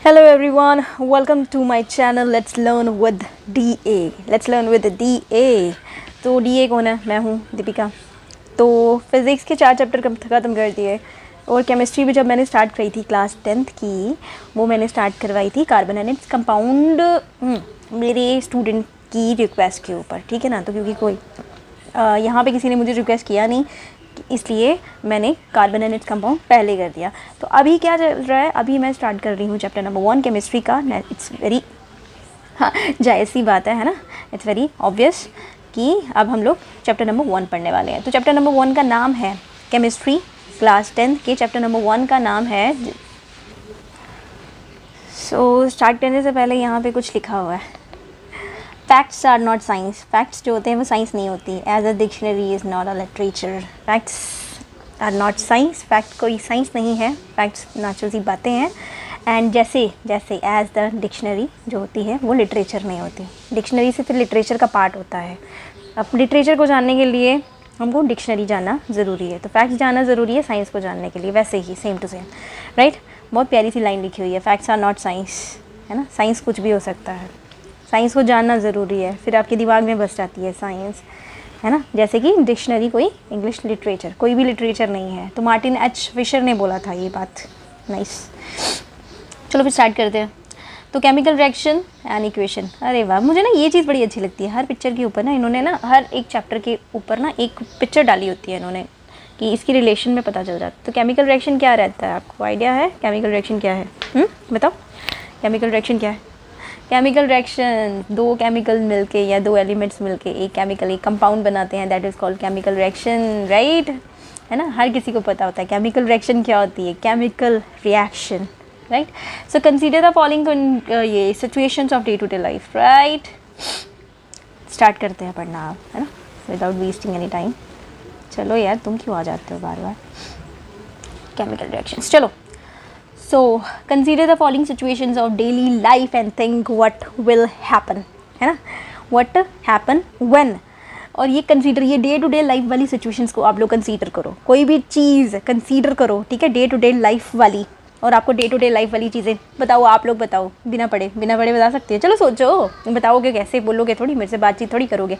Hello everyone, welcome to my channel. Let's learn with DA. Let's learn with DA. तो DA कौन है? मैं हूँ दीपिका। तो फिज़िक्स के 4 चैप्टर ख़त्म कर दिए और केमिस्ट्री भी जब मैंने स्टार्ट करी थी क्लास 10th की, वो मैंने स्टार्ट करवाई थी कार्बन एंड इट्स कंपाउंड मेरे स्टूडेंट की रिक्वेस्ट के ऊपर, ठीक है ना। तो क्योंकि कोई यहाँ पे किसी ने मुझे रिक्वेस्ट किया नहीं, इसलिए मैंने कार्बन एंड इट्स कंपाउंड पहले कर दिया। तो अभी क्या चल रहा है, अभी मैं स्टार्ट कर रही हूँ चैप्टर नंबर 1 केमिस्ट्री का। इट्स वेरी जायज़ सी बात है ना, इट्स वेरी ऑब्वियस कि अब हम लोग चैप्टर नंबर 1 पढ़ने वाले हैं। तो चैप्टर नंबर 1 का नाम है केमिस्ट्री, क्लास 10th के चैप्टर नंबर 1 का नाम है। सो स्टार्ट करने से पहले यहाँ पे कुछ लिखा हुआ है, facts are not science. Facts जो होते हैं वो साइंस नहीं होती। As a dictionary is not a literature. Facts are not science. Fact कोई साइंस नहीं है, फैक्ट्स नेचुरल सी बातें हैं। एंड जैसे एज द डिक्शनरी जो होती है वो लिटरेचर नहीं होती। डिक्शनरी से फिर लिटरेचर का पार्ट होता है। अब लिटरेचर को जानने के लिए हमको डिक्शनरी जानना ज़रूरी है, तो फैक्ट्स जानना ज़रूरी है साइंस को जानने के लिए। वैसे ही सेम टू सेम, राइट। बहुत प्यारी सी लाइन लिखी हुई है, फैक्ट्स आर नॉट साइंस, है ना। साइंस कुछ भी हो सकता है, साइंस को जानना ज़रूरी है, फिर आपके दिमाग में बस जाती है साइंस, है ना। जैसे कि डिक्शनरी कोई इंग्लिश लिटरेचर, कोई भी लिटरेचर नहीं है। तो मार्टिन एच फिशर ने बोला था ये बात। नाइस, चलो फिर स्टार्ट करते हैं। तो केमिकल रिएक्शन एंड इक्वेशन, अरे वाह, मुझे ना ये चीज़ बड़ी अच्छी लगती है। हर पिक्चर के ऊपर ना इन्होंने ना हर एक चैप्टर के ऊपर ना एक पिक्चर डाली होती है इन्होंने, कि इसकी रिलेशन में पता चल जाता है। तो केमिकल रिएक्शन क्या रहता है, आपको आइडिया है केमिकल रिएक्शन क्या है? बताओ, केमिकल रिएक्शन क्या है? केमिकल रिएक्शन, दो केमिकल मिलके या दो एलिमेंट्स मिलके एक केमिकल, एक कंपाउंड बनाते हैं, that is called chemical reaction, right, है ना। हर किसी को पता होता है केमिकल रिएक्शन क्या होती है, chemical reaction, right. So consider the following ये situations of day to day life, right. Start करते हैं पढ़ना आप, है ना, विदाउट वेस्टिंग एनी टाइम। चलो यार, तुम क्यों आ जाते हो बार बार। केमिकल रिएक्शंस, चलो। So consider the following situations of daily life and think what will happen, है ना, what happen when। और ये कंसीडर, ये डे टू डे लाइफ वाली सिचुएशंस को आप लोग कंसीडर करो। कोई भी चीज़ कंसीडर करो, ठीक है, डे टू डे लाइफ वाली। और आपको डे टू डे लाइफ वाली चीज़ें बताओ, आप लोग बताओ, बिना पढ़े बता सकते हैं। चलो सोचो, बताओगे कैसे, बोलोगे थोड़ी, मेरे से बातचीत थोड़ी करोगे,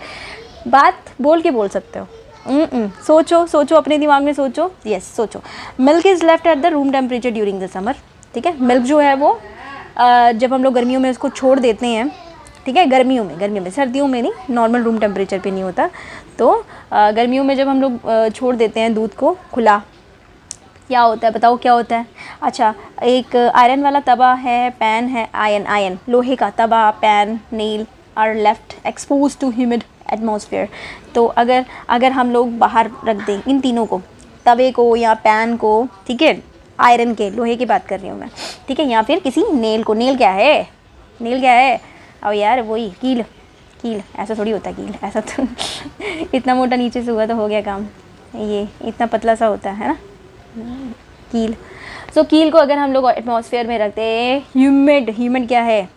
बात बोल के बोल सकते हो। सोचो अपने दिमाग में सोचो। यस, सोचो। Milk is left at the room temperature during the summer, ठीक है। मिल्क जो है वो जब हम लोग गर्मियों में उसको छोड़ देते हैं, ठीक है, गर्मियों में, सर्दियों में नहीं, नॉर्मल रूम टेम्परेचर पे नहीं होता। तो गर्मियों में जब हम लोग छोड़ देते हैं दूध को खुला, क्या होता है बताओ, क्या होता है? अच्छा, एक आयरन वाला तवा है, पैन है, आयरन लोहे का तवा, pan, nail are left expose to humid atmosphere. तो अगर हम लोग बाहर रख दें इन तीनों को, तवे को या पैन को, ठीक है, आयरन के, लोहे की बात कर रही हूँ मैं, ठीक है, या फिर किसी नेल को। नेल क्या है? अब यार वही कील, ऐसा थोड़ी होता है कील, ऐसा तो इतना मोटा नीचे से हुआ तो हो गया काम, ये इतना पतला सा होता है ना कील। सो कील को अगर हम लोग एटमॉस्फेयर में रखते हैं, ह्यूमिड क्या है?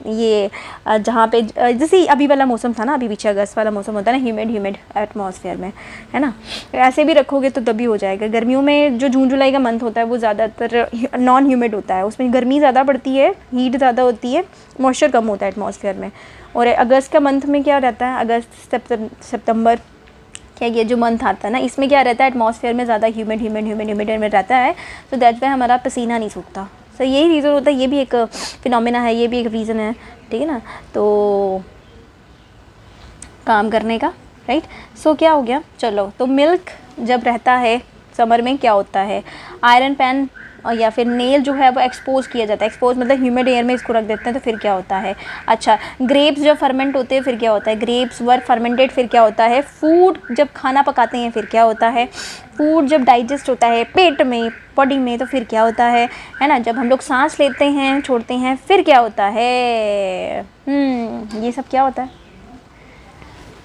ये जहाँ पे जैसे अभी वाला मौसम था ना, अभी पीछे अगस्त वाला मौसम होता है ना, ह्यूमिड एटमॉस्फेयर में, है ना। ऐसे भी रखोगे तो तभी हो जाएगा। गर्मियों में जो जून जुलाई का मंथ होता है वो ज़्यादातर नॉन ह्यूमिड होता है, उसमें गर्मी ज़्यादा पड़ती है, हीट ज़्यादा होती है, मॉइस्चर कम होता है एटमॉस्फेयर में। और अगस्त का मंथ में क्या रहता है, अगस्त सितंबर, क्या ये जो मंथ आता है ना, इसमें क्या रहता है, एटमॉस्फेयर में ज़्यादा ह्यूमिड में रहता है। तो दैट वाई हमारा पसीना नहीं सूखता। तो यही रीज़न होता है, ये भी एक फिनोमेना है, ये भी एक रीज़न है, ठीक है ना, तो काम करने का, राइट। सो क्या हो गया, चलो। तो मिल्क जब रहता है समर में क्या होता है, आयरन पैन या फिर नेल जो है वो एक्सपोज किया जाता है। एक्सपोज मतलब ह्यूमिड एयर में इसको रख देते हैं, तो फिर क्या होता है? अच्छा, ग्रेप्स जब फर्मेंट होते हैं फिर क्या होता है? ग्रेप्स वर फर्मेंटेड, फिर क्या होता है? फूड जब खाना पकाते हैं फिर क्या होता है? फूड जब डाइजेस्ट होता है पेट में, बॉडी में, तो फिर क्या होता है ना। जब हम लोग सांस लेते हैं, छोड़ते हैं, फिर क्या होता है? ये सब क्या होता है?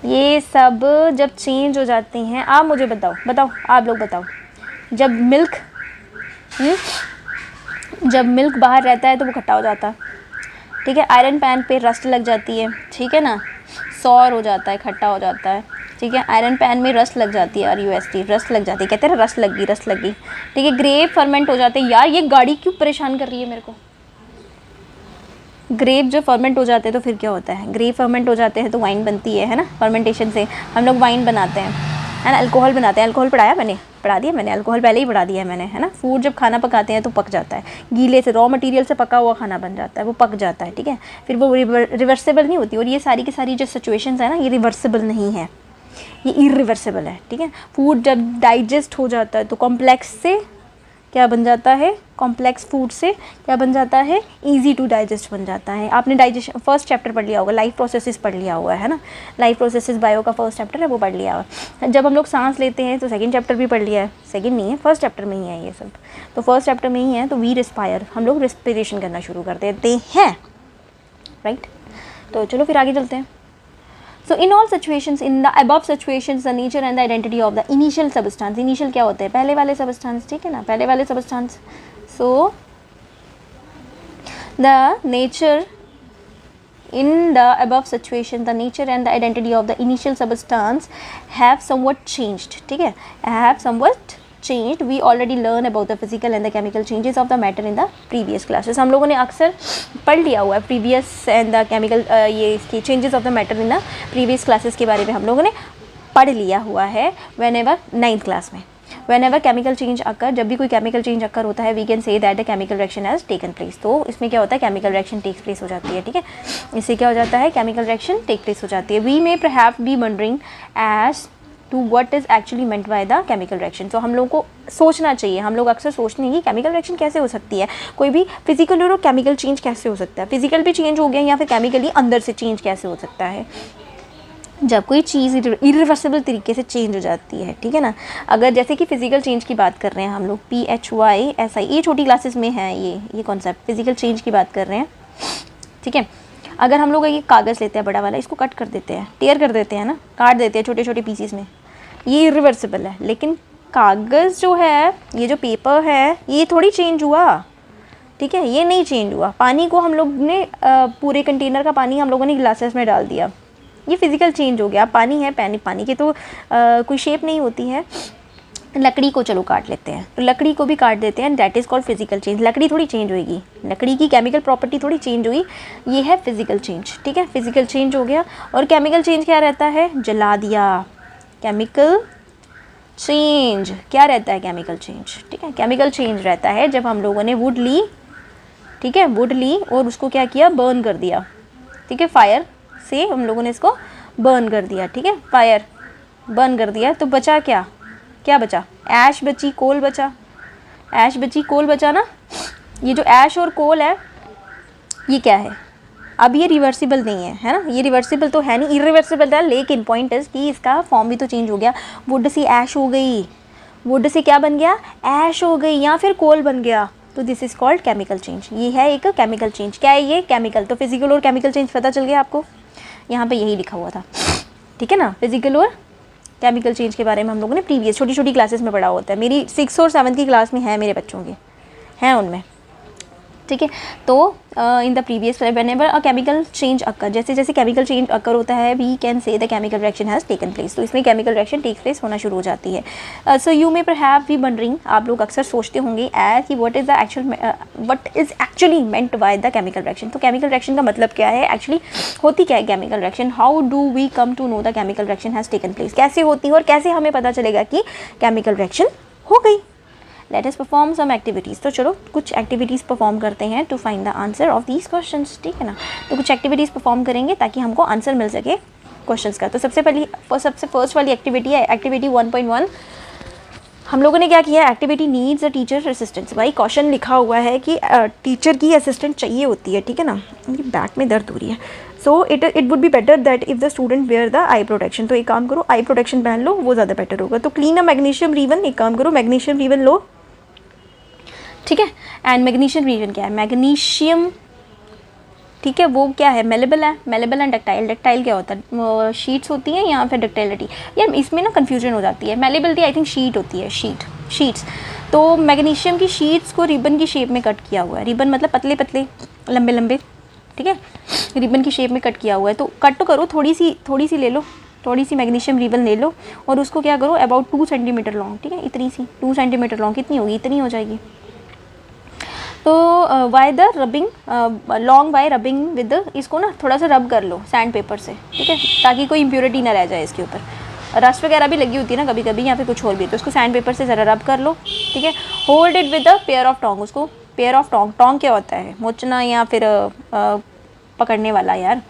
ये सब जब चेंज हो जाते हैं, आप मुझे बताओ, आप लोग बताओ। जब मिल्क बाहर रहता है तो वो खट्टा हो जाता है, ठीक है। आयरन पैन पे रस्ट लग जाती है, ठीक है ना, सौर हो जाता है, खट्टा हो जाता है, ठीक है। आयरन पैन में रस्ट लग जाती है, RUST, रस्ट लग जाती है, कहते हैं रस्ट लगी, ठीक है। ग्रेप फर्मेंट हो जाते हैं। यार ये गाड़ी क्यों परेशान कर रही है मेरे को, ग्रेप जब फर्मेंट हो जाते हैं तो फिर क्या होता है, ग्रेप फर्मेंट हो जाते हैं तो वाइन बनती है ना, फर्मेंटेशन से हम लोग वाइन बनाते हैं, है ना, अल्कोहल बनाते हैं। अल्कोहल पढ़ाया मैंने, पढ़ा दिया मैंने, अल्कोहल पहले ही पढ़ा दिया है मैंने, है ना। फूड जब खाना पकाते हैं तो पक जाता है, गीले से रॉ मटेरियल से पका हुआ खाना बन जाता है, वो पक जाता है, ठीक है, फिर वो रिवर्सेबल नहीं होती। और ये सारी की सारी जो सिचुएशंस है ना, ये रिवर्सेबल नहीं है, ये इरिवर्सिबल है, ठीक है। फूड जब डाइजेस्ट हो जाता है तो कॉम्प्लेक्स से क्या बन जाता है, कॉम्प्लेक्स फूड से क्या बन जाता है, इजी टू डाइजेस्ट बन जाता है। आपने डाइजेशन फर्स्ट चैप्टर पढ़ लिया होगा, लाइफ प्रोसेसेस पढ़ लिया हुआ है ना, लाइफ प्रोसेसेस बायो का फर्स्ट चैप्टर है, वो पढ़ लिया हुआ। जब हम लोग सांस लेते हैं तो सेकंड चैप्टर भी पढ़ लिया है, सेकंड नहीं है, फर्स्ट चैप्टर में ही है ये सब, तो फर्स्ट चैप्टर में ही है। तो वी रिस्पायर, हम लोग रिस्पिरेशन करना शुरू कर देते हैं, राइट। तो चलो फिर आगे चलते हैं। So in all situations, in the above situations, the nature and the identity of the initial substance, initial क्या होते हैं, पहले वाले substance, ठीक है ना, पहले वाले substance। So the nature in the above situation, the nature and the identity of the initial substance have somewhat changed, ठीक है, have somewhat changed. We already learn about the physical and the chemical changes of the matter in the previous classes. हम लोगों ने अक्सर पढ़ लिया हुआ है previous and the chemical ये इसके changes of the matter in the previous classes के बारे में हम लोगों ने पढ़ लिया हुआ है। whenever 9th class में whenever chemical change occur, जब भी कोई chemical change occur होता है, we can say that the chemical reaction has taken place। तो इसमें क्या होता है, chemical reaction takes place हो जाती है, ठीक है, इससे क्या हो जाता है, chemical reaction take place हो जाती है। We may perhaps be wondering as to what is actually meant by the chemical reaction। तो हम लोगों को सोचना चाहिए, हम लोग अक्सर सोचते हैं कि केमिकल रिएक्शन कैसे हो सकती है, कोई भी फिजिकल और केमिकल चेंज कैसे हो सकता है, फिजिकल भी चेंज हो गया या फिर केमिकली अंदर से चेंज कैसे हो सकता है, जब कोई चीज़ इरिवर्सिबल तरीके से चेंज हो जाती है, ठीक है ना। अगर जैसे कि फिजिकल चेंज की बात कर रहे हैं हम लोग, PHYSI, ये छोटी क्लासेस में है ये कॉन्सेप्ट, फिजिकल चेंज की बात कर रहे हैं, ठीक है। अगर हम लोग ये कागज़ लेते हैं बड़ा वाला, इसको कट कर देते हैं, टेयर कर देते हैं ना, काट देते हैं छोटे छोटे पीसीस में, ये इरिवर्सिबल है। लेकिन कागज़ जो है, ये जो पेपर है, ये थोड़ी चेंज हुआ, ठीक है, ये नहीं चेंज हुआ। पानी को हम लोग ने पूरे कंटेनर का पानी हम लोगों ने ग्लासेस में डाल दिया, ये फिज़िकल चेंज हो गया। पानी है, पानी की तो कोई शेप नहीं होती है। लकड़ी को चलो काट लेते हैं, तो लकड़ी को भी काट देते हैं, that is called physical change. लकड़ी थोड़ी चेंज होगी, लकड़ी की केमिकल प्रॉपर्टी थोड़ी चेंज हुई, ये है फिजिकल चेंज, ठीक है, फिजिकल चेंज हो गया। और केमिकल चेंज क्या रहता है, जला दिया, केमिकल चेंज क्या रहता है, केमिकल चेंज, ठीक है, केमिकल चेंज रहता है जब हम लोगों ने वुड ली, ठीक है, वुड ली और उसको क्या किया, बर्न कर दिया, ठीक है, फायर से हम लोगों ने इसको बर्न कर दिया, ठीक है, फायर बर्न कर दिया, तो बचा क्या, क्या बचा, ऐश बची, कोल बचा, ऐश बची, कोल बचा ना। ये जो ऐश और कोल है, ये क्या है, अब ये रिवर्सिबल नहीं है, है ना, ये रिवर्सिबल तो है नहीं, इरिवर्सिबल है। लेकिन पॉइंट इज कि इसका फॉर्म भी तो चेंज हो गया, वुड से ऐश हो गई, वुड से क्या बन गया, ऐश हो गई, या फिर कोल बन गया, तो this is called chemical change. ये है एक केमिकल चेंज। क्या है ये, केमिकल। तो फिजिकल और केमिकल चेंज पता चल गया आपको, यहाँ पे यही लिखा हुआ था, ठीक है ना, फिजिकल और केमिकल चेंज के बारे में हम लोगों ने प्रीवियस छोटी छोटी क्लासेस में पढ़ा होता है। मेरी 6 और 7 की क्लास में है, मेरे बच्चों के हैं उनमें, ठीक है। तो in the previous whenever a chemical change occur, जैसे जैसे केमिकल चेंज अकर होता है, we can say the chemical reaction has taken place, तो इसमें केमिकल रिएक्शन टेक प्लेस होना शुरू हो जाती है। So you may perhaps be wondering, आप लोग अक्सर सोचते होंगे एज कि what is actually meant by the chemical reaction. तो केमिकल रिएक्शन का मतलब क्या है, एक्चुअली होती क्या है chemical reaction, how do we come to know the chemical reaction has taken place, कैसे होती है और कैसे हमें पता चलेगा कि केमिकल रिएक्शन हो गई। Let us perform some activities, तो चलो कुछ एक्टिविटीज़ परफॉर्म करते हैं to find the answer of these questions, ठीक है ना। तो कुछ एक्टिविटीज़ परफॉर्म करेंगे ताकि हमको आंसर मिल सके क्वेश्चंस का। तो सबसे फर्स्ट वाली एक्टिविटी है एक्टिविटी 1.1। हम लोगों ने क्या किया, activity needs a teacher assistance. भाई क्वेश्चन लिखा हुआ है कि टीचर की असिस्टेंट चाहिए होती है, ठीक है ना। मेरी बैक में दर्द हो रही है। So it would be better that if the student wear the eye protection. तो एक काम करो, आई प्रोटेक्शन पहन लो, वो ज़्यादा बेटर होगा। तो क्लीन अ मैग्नीशियम रिबन, एक काम करो मैग्नीशियम रिबन लो, ठीक है। एंड मैग्नीशियम रिबन क्या है, मैग्नीशियम, ठीक है, वो क्या है, मेलेबल है, मेलेबल एंड डक्टाइल। डक्टाइल क्या होता है, शीट्स होती हैं या फिर डक्टाइलिटी, यार इसमें ना कन्फ्यूजन हो जाती है। मेलेबिलिटी आई थिंक शीट होती है, शीट्स। तो मैग्नीशियम की शीट्स को रिबन की शेप में कट किया हुआ है। रिबन मतलब पतले पतले लंबे लंबे, ठीक है, रिबन की शेप में कट किया हुआ है। तो कट तो करो, थोड़ी सी ले लो, थोड़ी सी मैग्नीशियम रिबन ले लो और उसको क्या करो, अबाउट 2 सेंटीमीटर लॉन्ग, ठीक है, इतनी सी 2 सेंटीमीटर लॉन्ग, कितनी होगी, इतनी हो जाएगी। तो by the rubbing, long bye rubbing with, इसको ना थोड़ा सा रब कर लो सैंड पेपर से, ठीक है, ताकि कोई इम्प्योरिटी ना रह जाए इसके ऊपर। रस्ट वगैरह भी लगी होती है ना कभी कभी, या फिर कुछ और भी, तो उसको सैंड पेपर से ज़रा रब कर लो, ठीक है। Hold it with a pair of tong, उसको पेयर ऑफ टोंग, टोंग क्या होता है, मोचना या फिर पकड़ने वाला यार,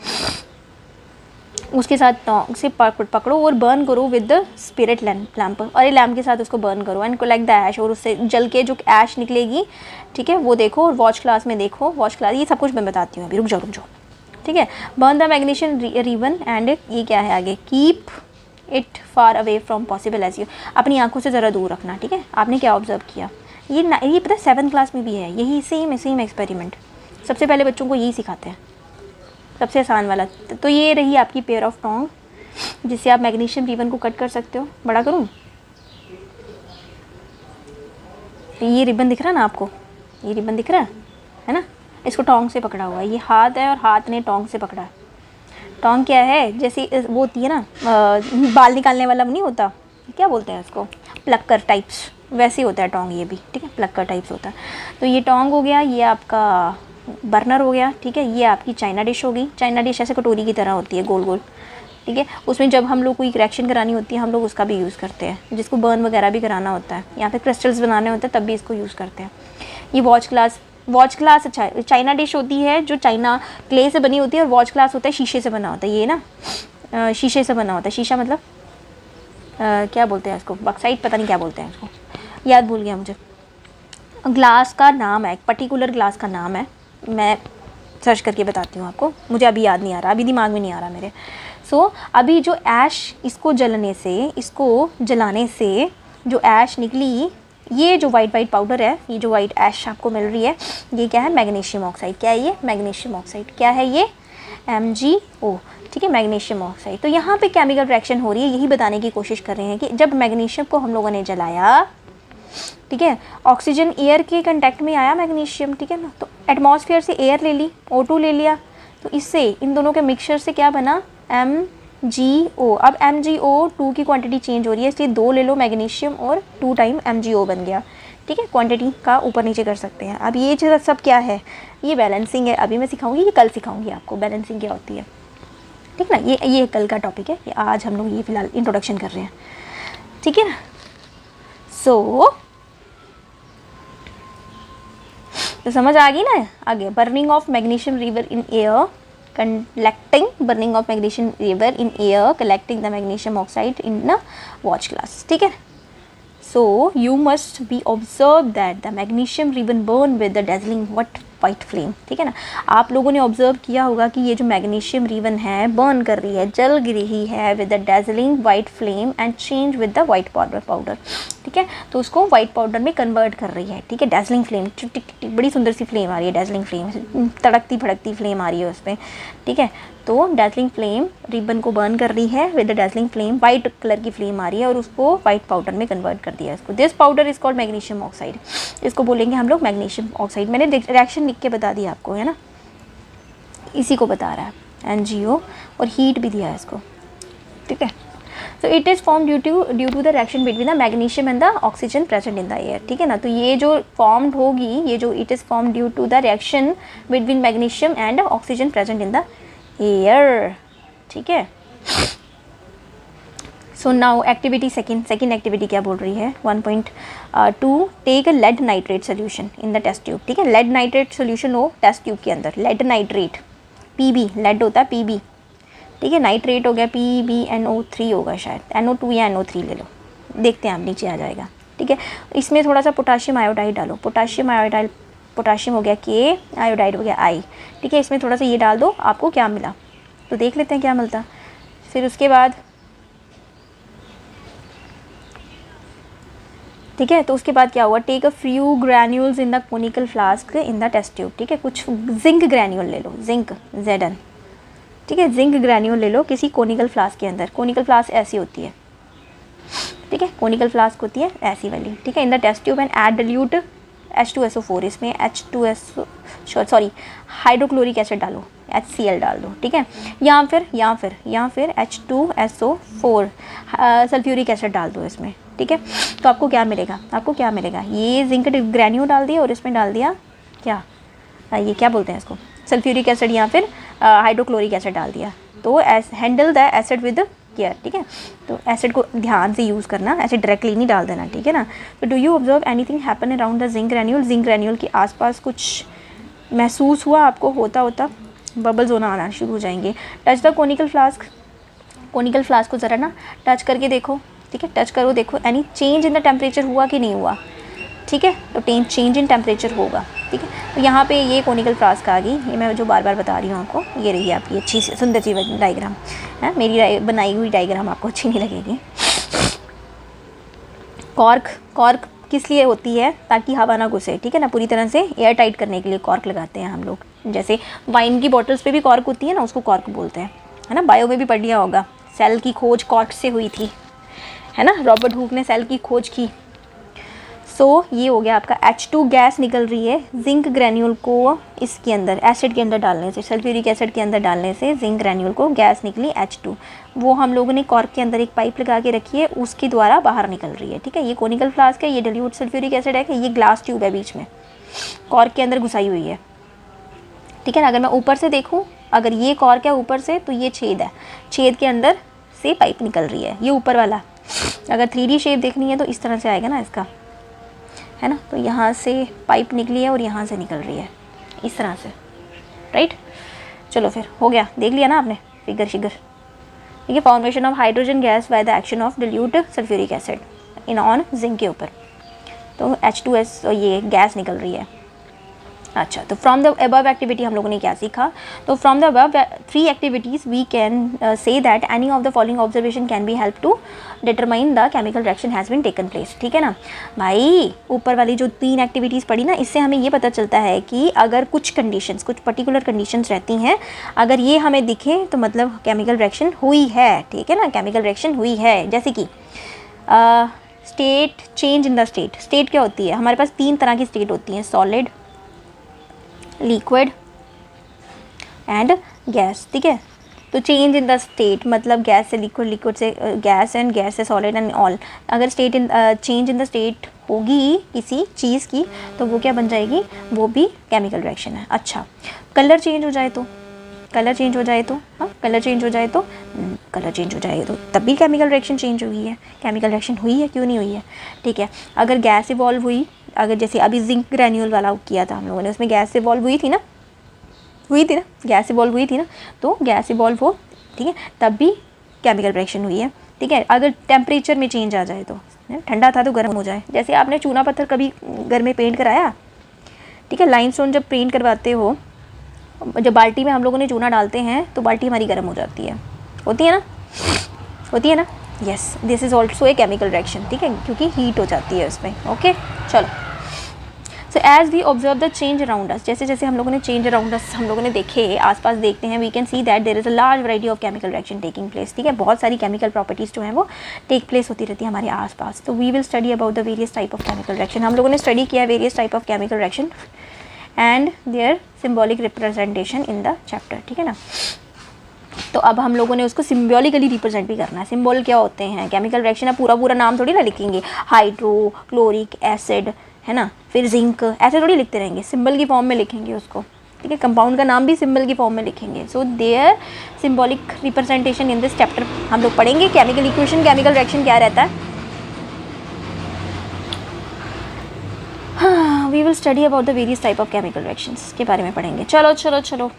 उसके साथ टोंग से पकड़ो और बर्न करो विद द स्पिरिट लैम्प, और ये लैम्प के साथ उसको बर्न करो एंड कलेक्ट द ऐश, और उससे जल के जो ऐश निकलेगी, ठीक है, वो देखो और वॉच क्लास में देखो, वॉच क्लास, ये सब कुछ मैं बताती हूँ अभी, रुक जाओ, ठीक है। Burn the magnesium ribbon and ये क्या है आगे, keep it far away from possible as you, अपनी आंखों से ज़रा दूर रखना, ठीक है। आपने क्या ऑब्जर्व किया, ये पता है 7th क्लास में भी है यही सेम एक्सपेरिमेंट, सबसे पहले बच्चों को यही सिखाते हैं, सबसे आसान वाला। तो ये रही आपकी पेयर ऑफ टोंग, जिससे आप मैग्नीशियम रिबन को कट कर सकते हो। बड़ा करूँ, ये रिबन दिख रहा है ना आपको, ये रिबन दिख रहा है ना, इसको टोंग से पकड़ा हुआ है, ये हाथ है और हाथ ने टोंग से पकड़ा है। टोंग क्या है, जैसे वो होती है ना बाल निकालने वाला नहीं होता, क्या बोलते हैं उसको, प्लक्कर टाइप्स, वैसे होता है टोंग ये भी, ठीक है, प्लक्कर टाइप्स होता है। तो ये टोंग हो गया, ये आपका बर्नर हो गया, ठीक है। ये आपकी चाइना डिश होगी, चाइना डिश ऐसे कटोरी की तरह होती है गोल गोल, ठीक है। उसमें जब हम लोग कोई करेक्शन करानी होती है हम लोग उसका भी यूज़ करते हैं, जिसको बर्न वगैरह भी कराना होता है या फिर क्रिस्टल्स बनाने होते हैं तब भी इसको यूज़ करते हैं। ये वॉच क्लास अच्छा चाइना डिश होती है जो चाइना क्ले से बनी होती है, और वॉच क्लास होता है शीशे से बना होता है, ये ना शीशे से बना होता है, शीशा मतलब क्या बोलते हैं इसको, बक्साइट, पता नहीं क्या बोलते हैं इसको, याद भूल गया मुझे। ग्लास का नाम है, एक पर्टिकुलर ग्लास का नाम है, मैं सर्च करके बताती हूँ आपको, मुझे अभी याद नहीं आ रहा, अभी दिमाग में नहीं आ रहा मेरे। अभी जो ऐश, इसको जलाने से जो ऐश निकली, ये जो वाइट पाउडर है, ये जो वाइट ऐश आपको मिल रही है, ये क्या है, मैग्नीशियम ऑक्साइड। क्या है ये, मैग्नीशियम ऑक्साइड। क्या है ये, MgO, ठीक है, मैग्नीशियम ऑक्साइड। तो यहाँ पे केमिकल रिएक्शन हो रही है, यही बताने की कोशिश कर रहे हैं कि जब मैग्नीशियम को हम लोगों ने जलाया, ठीक है, ऑक्सीजन एयर के कांटेक्ट में आया मैग्नीशियम, ठीक है ना, तो एटमॉस्फेयर से एयर ले ली, O2 ले लिया, तो इससे इन दोनों के मिक्सचर से क्या बना, MgO। अब MgO2 की क्वांटिटी चेंज हो रही है, इसलिए 2 ले लो मैग्नीशियम और 2 टाइम MgO बन गया, ठीक है। क्वांटिटी का ऊपर नीचे कर सकते हैं। अब ये चीज़ सब क्या है, ये बैलेंसिंग है, अभी मैं सिखाऊंगी, ये कल सिखाऊंगी आपको बैलेंसिंग क्या होती है, ठीक ना, ये कल का टॉपिक है, ये आज हम लोग ये फिलहाल इंट्रोडक्शन कर रहे हैं, ठीक है ना। तो समझ आ गई ना आगे, burning of magnesium river in air, burning of magnesium vapor in air, collecting the magnesium oxide in a watch glass, ठीक है। So you must be observed that the magnesium ribbon burn with the dazzling white flame, ठीक है ना। आप लोगों ने observe किया होगा कि ये जो मैग्नीशियम रिबन है बर्न कर रही है, जल रही है with the dazzling white flame and change with the white powder, ठीक है। तो उसको वाइट पाउडर में कन्वर्ट कर रही है, ठीक है। डेजलिंग फ्लेम, बड़ी सुंदर सी फ्लेम आ रही है, डेजलिंग फ्लेम, तड़कती भड़कती फ्लेम आ रही है उसमें, ठीक है। तो डेजलिंग फ्लेम रिबन को बर्न कर रही है with the dazzling flame, white colour की फ्लेम आ रही है और उसको वाइट पाउडर में कन्वर्ट कर दिया इसको। This powder is called magnesium oxide, इसको बोलेंगे हम लोग मैग्नीशियम ऑक्साइड। मैंने रिएक्शन लिख के बता दिया आपको, है ना, इसी को बता रहा है, MgO, और हीट भी दिया है इसको, ठीक है। So it is formed due to the reaction between the magnesium and the oxygen present in the air, ठीक है ना। तो ये जो formed होगी, ये जो it is formed due to the reaction between magnesium and oxygen present in the air, ठीक है। So now activity second activity क्या बोल रही है, 1.2 take a lead nitrate solution in the test tube, ठीक है। lead nitrate solution हो test tube के अंदर, lead nitrate, Pb, lead होता है Pb, ठीक है, नाइट्रेट हो गया PbNO3 होगा शायद, NO2 या NO3 ले लो, देखते हैं आप, नीचे आ जाएगा, ठीक है। इसमें थोड़ा सा पोटाशियम आयोडाइड डालो, पोटाशियम हो गया K, आयोडाइड हो गया I, ठीक है। इसमें थोड़ा सा ये डाल दो, आपको क्या मिला तो देख लेते हैं क्या मिलता। फिर उसके बाद, ठीक है, तो उसके बाद क्या हुआ, take a few granules in the conical flask in the test tube, ठीक है। कुछ जिंक ग्रैन्यूल ले लो, जिंक Zn, ठीक है, जिंक ग्रैन्यूल ले लो किसी कोनिकल फ्लास्क के अंदर। कोनिकल फ्लास्क ऐसी होती है, ठीक है, कोनिकल फ्लास्क होती है ऐसी वाली, ठीक है। In the test tube and add dilute H2SO4, इसमें हाइड्रोक्लोरिक एसिड डालो, HCl डाल दो, ठीक है। या फिर H2SO4 सल्फ्यूरिक एसिड डाल दो इसमें, ठीक है। तो आपको क्या मिलेगा, ये जिंक ग्रैन्यूल डाल दिया और इसमें डाल दिया क्या ये क्या बोलते हैं इसको, सल्फ्यूरिक एसिड या फिर हाइड्रोक्लोरिक एसिड डाल दिया। तो handle the acid with care, ठीक है। तो एसिड को ध्यान से यूज़ करना, ऐसे डायरेक्टली नहीं डाल देना, ठीक है ना। तो do you observe anything happen around the zinc granule, zinc granule के आसपास कुछ महसूस हुआ आपको होता होता, बबल्स होना आना शुरू हो जाएंगे। Touch the conical flask, conical flask को ज़रा ना टच करके देखो, ठीक है, टच करो, देखो any change in the temperature हुआ कि नहीं हुआ, ठीक है। तो चेंज इन टेम्परेचर होगा, ठीक है। तो यहाँ पे ये कोनिकल फ्लास्क आ गई, ये मैं जो बार बार बता रही हूँ आपको, ये रही आपकी अच्छी सुंदर सी डायग्राम है। मेरी बनाई हुई डायग्राम आपको अच्छी नहीं लगेगी। कॉर्क, कॉर्क किस लिए होती है, ताकि हवा ना घुसे, ठीक है ना, पूरी तरह से एयर टाइट करने के लिए कॉर्क लगाते हैं हम लोग। जैसे वाइन की बॉटल्स पे भी कॉर्क होती है ना, उसको कॉर्क बोलते हैं, है ना। बायो में भी पढ़ लिया होगा, सेल की खोज कॉर्क से हुई थी, है ना, रॉबर्ट हुक ने सेल की खोज की। सो ये हो गया आपका H2 गैस निकल रही है जिंक ग्रैन्यूल को इसके अंदर एसिड के अंदर डालने से, सल्फ्यूरिक एसिड के अंदर डालने से जिंक ग्रैन्यूल को गैस निकली H2, वो हम लोगों ने कॉर्क के अंदर एक पाइप लगा के रखी है, उसके द्वारा बाहर निकल रही है, ठीक है। ये कोनिकल फ्लास्क है, ये डिल्यूट सल्फ्यूरिक एसिड है कि ये ग्लास ट्यूब है बीच में, कॉर्क के अंदर घुसाई हुई है, ठीक है ना। अगर मैं ऊपर से देखूँ, अगर ये कॉर्क है ऊपर से, तो ये छेद है, छेद के अंदर से पाइप निकल रही है, ये ऊपर वाला। अगर 3D शेप देखनी है तो इस तरह से आएगा ना इसका, है ना। तो यहाँ से पाइप निकली है और यहाँ से निकल रही है इस तरह से, राइट। चलो फिर हो गया, देख लिया ना आपने फिगर शिगर, ठीक है। Formation of hydrogen gas by the action of dilute sulphuric acid in on zinc के ऊपर, तो H2S ये गैस निकल रही है। अच्छा, तो फ्रॉम द अबव एक्टिविटी हम लोगों ने क्या सीखा, तो from the above 3 activities we can say that any of the following observation can be help to determine the chemical reaction has been taken place, ठीक है ना भाई। ऊपर वाली जो 3 एक्टिविटीज़ पढ़ी ना, इससे हमें ये पता चलता है कि अगर कुछ कंडीशंस, कुछ पर्टिकुलर कंडीशंस रहती हैं, अगर ये हमें दिखे तो मतलब केमिकल रिएक्शन हुई है, ठीक है ना, केमिकल रिएक्शन हुई है। जैसे कि state, change in the state, state क्या होती है, हमारे पास 3 तरह की स्टेट होती हैं, सॉलिड, लिक्विड एंड गैस, ठीक है। तो चेंज इन द स्टेट मतलब गैस से लिक्विड, लिक्विड से गैस एंड गैस से सॉलिड एंड ऑल। अगर state in change in the state होगी किसी चीज़ की, तो वो क्या बन जाएगी, वो भी केमिकल रिएक्शन है। अच्छा, कलर चेंज हो जाए तो, कलर चेंज हो जाए तो, हाँ कलर चेंज हो जाए तो, कलर चेंज हो जाए तो तब भी केमिकल रिएक्शन चेंज हुई है, केमिकल रिएक्शन हुई है, क्यों नहीं हुई है, ठीक है। अगर गैस इवॉल्व हुई, अगर जैसे अभी जिंक ग्रैन्यूल वाला किया था हम लोगों ने, उसमें गैस इवॉल्व हुई थी ना, गैस इवॉल्व हुई थी ना, तो गैस इवॉल्व हो, ठीक है, तब भी केमिकल रिएक्शन हुई है, ठीक है। अगर टेम्परेचर में चेंज आ जाए तो, ठंडा था तो गर्म हो जाए, जैसे आपने चूना पत्थर कभी घर में पेंट कराया, ठीक है, लाइमस्टोन जब पेंट करवाते हो, जब बाल्टी में हम लोगों ने चूना डालते हैं तो बाल्टी हमारी गर्म हो जाती है, होती है ना, होती है ना, yes, this is also a chemical reaction, ठीक है, क्योंकि हीट हो जाती है उसमें। ओके, चलो। So as we observe the change around us, जैसे जैसे हम लोगों ने चेंज अराउंड अस हम लोगों ने देखे, आसपास देखते हैं, we can see that there is a large variety of chemical reaction taking place, ठीक है। बहुत सारी केमिकल प्रॉपर्टीज़ जो हैं वो टेक प्लेस होती रहती है हमारे आसपास। तो we will study about the various type of chemical reaction, हम लोगों ने स्टडी किया various type of chemical reaction and their symbolic representation in the chapter, ठीक है ना। तो अब हम लोगों ने उसको सिम्बॉलिकली रिप्रेजेंट भी करना है। सिम्बॉल क्या होते हैं, केमिकल रिएक्शन है, पूरा पूरा नाम थोड़ी ना लिखेंगे, हाइड्रोक्लोरिक एसिड, है ना, फिर जिंक, ऐसे थोड़ी लिखते रहेंगे, सिंबल की फॉर्म में लिखेंगे उसको, ठीक है। कंपाउंड का नाम भी सिंबल की फॉर्म में लिखेंगे। So their symbolic representation in this chapter हम लोग पढ़ेंगे। केमिकल इक्वेशन, केमिकल रिएक्शन क्या रहता है, हाँ, we will study about the various type of chemical reactions के बारे में पढ़ेंगे। चलो चलो चलो।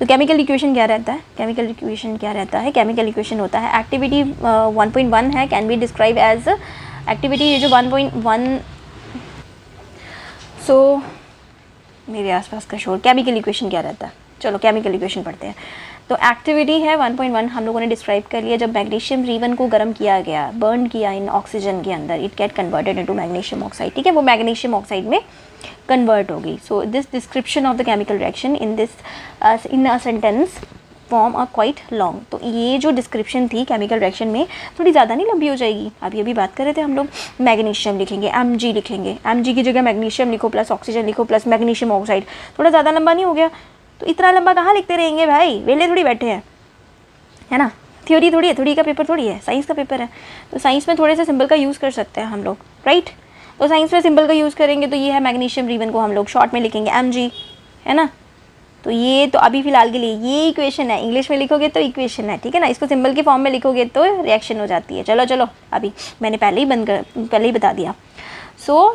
तो केमिकल इक्वेशन क्या रहता है, केमिकल इक्वेशन क्या रहता है, केमिकल इक्वेशन होता है एक्टिविटी 1.1 है, can be describe as activity, ये जो 1.1, सो मेरे आसपास का शोर, केमिकल इक्वेशन क्या रहता है, चलो केमिकल इक्वेशन पढ़ते हैं। तो एक्टिविटी है 1.1 हम लोगों ने डिस्क्राइब कर लिया, जब मैग्नीशियम रीवन को गर्म किया गया, बर्न किया इन ऑक्सीजन के अंदर, it get converted into magnesium oxide, ठीक है, वो मैग्नीशियम ऑक्साइड में कन्वर्ट हो गई। So this description of the chemical reaction in this in a sentence form a quite long. तो ये जो डिस्क्रिप्शन थी केमिकल रिएक्शन में, थोड़ी ज़्यादा नहीं लंबी हो जाएगी। अभी बात कर रहे थे हम लोग, मैग्नीशियम लिखेंगे, Mg लिखेंगे, Mg की जगह मैग्नीशियम लिखो प्लस ऑक्सीजन लिखो प्लस मैग्नीशियम ऑक्साइड, थोड़ा ज़्यादा लंबा नहीं हो गया? तो इतना लंबा कहाँ लिखते रहेंगे भाई, वेले थोड़ी बैठे हैं, है ना। थ्योरी थोड़ी है, थ्योरी का पेपर थोड़ी है, साइंस का पेपर है। तो साइंस में थोड़े से सिंबल का यूज़ कर सकते हैं हम लोग, राइट। तो साइंस में सिंबल का यूज़ करेंगे तो ये है मैग्नीशियम, रिबन को हम लोग शॉर्ट में लिखेंगे Mg, है ना। तो ये तो अभी फ़िलहाल के लिए ये इक्वेशन है, इंग्लिश में लिखोगे तो इक्वेशन है, ठीक है ना। इसको सिंबल की फॉर्म में लिखोगे तो रिएक्शन हो जाती है। चलो अभी मैंने पहले ही बता दिया।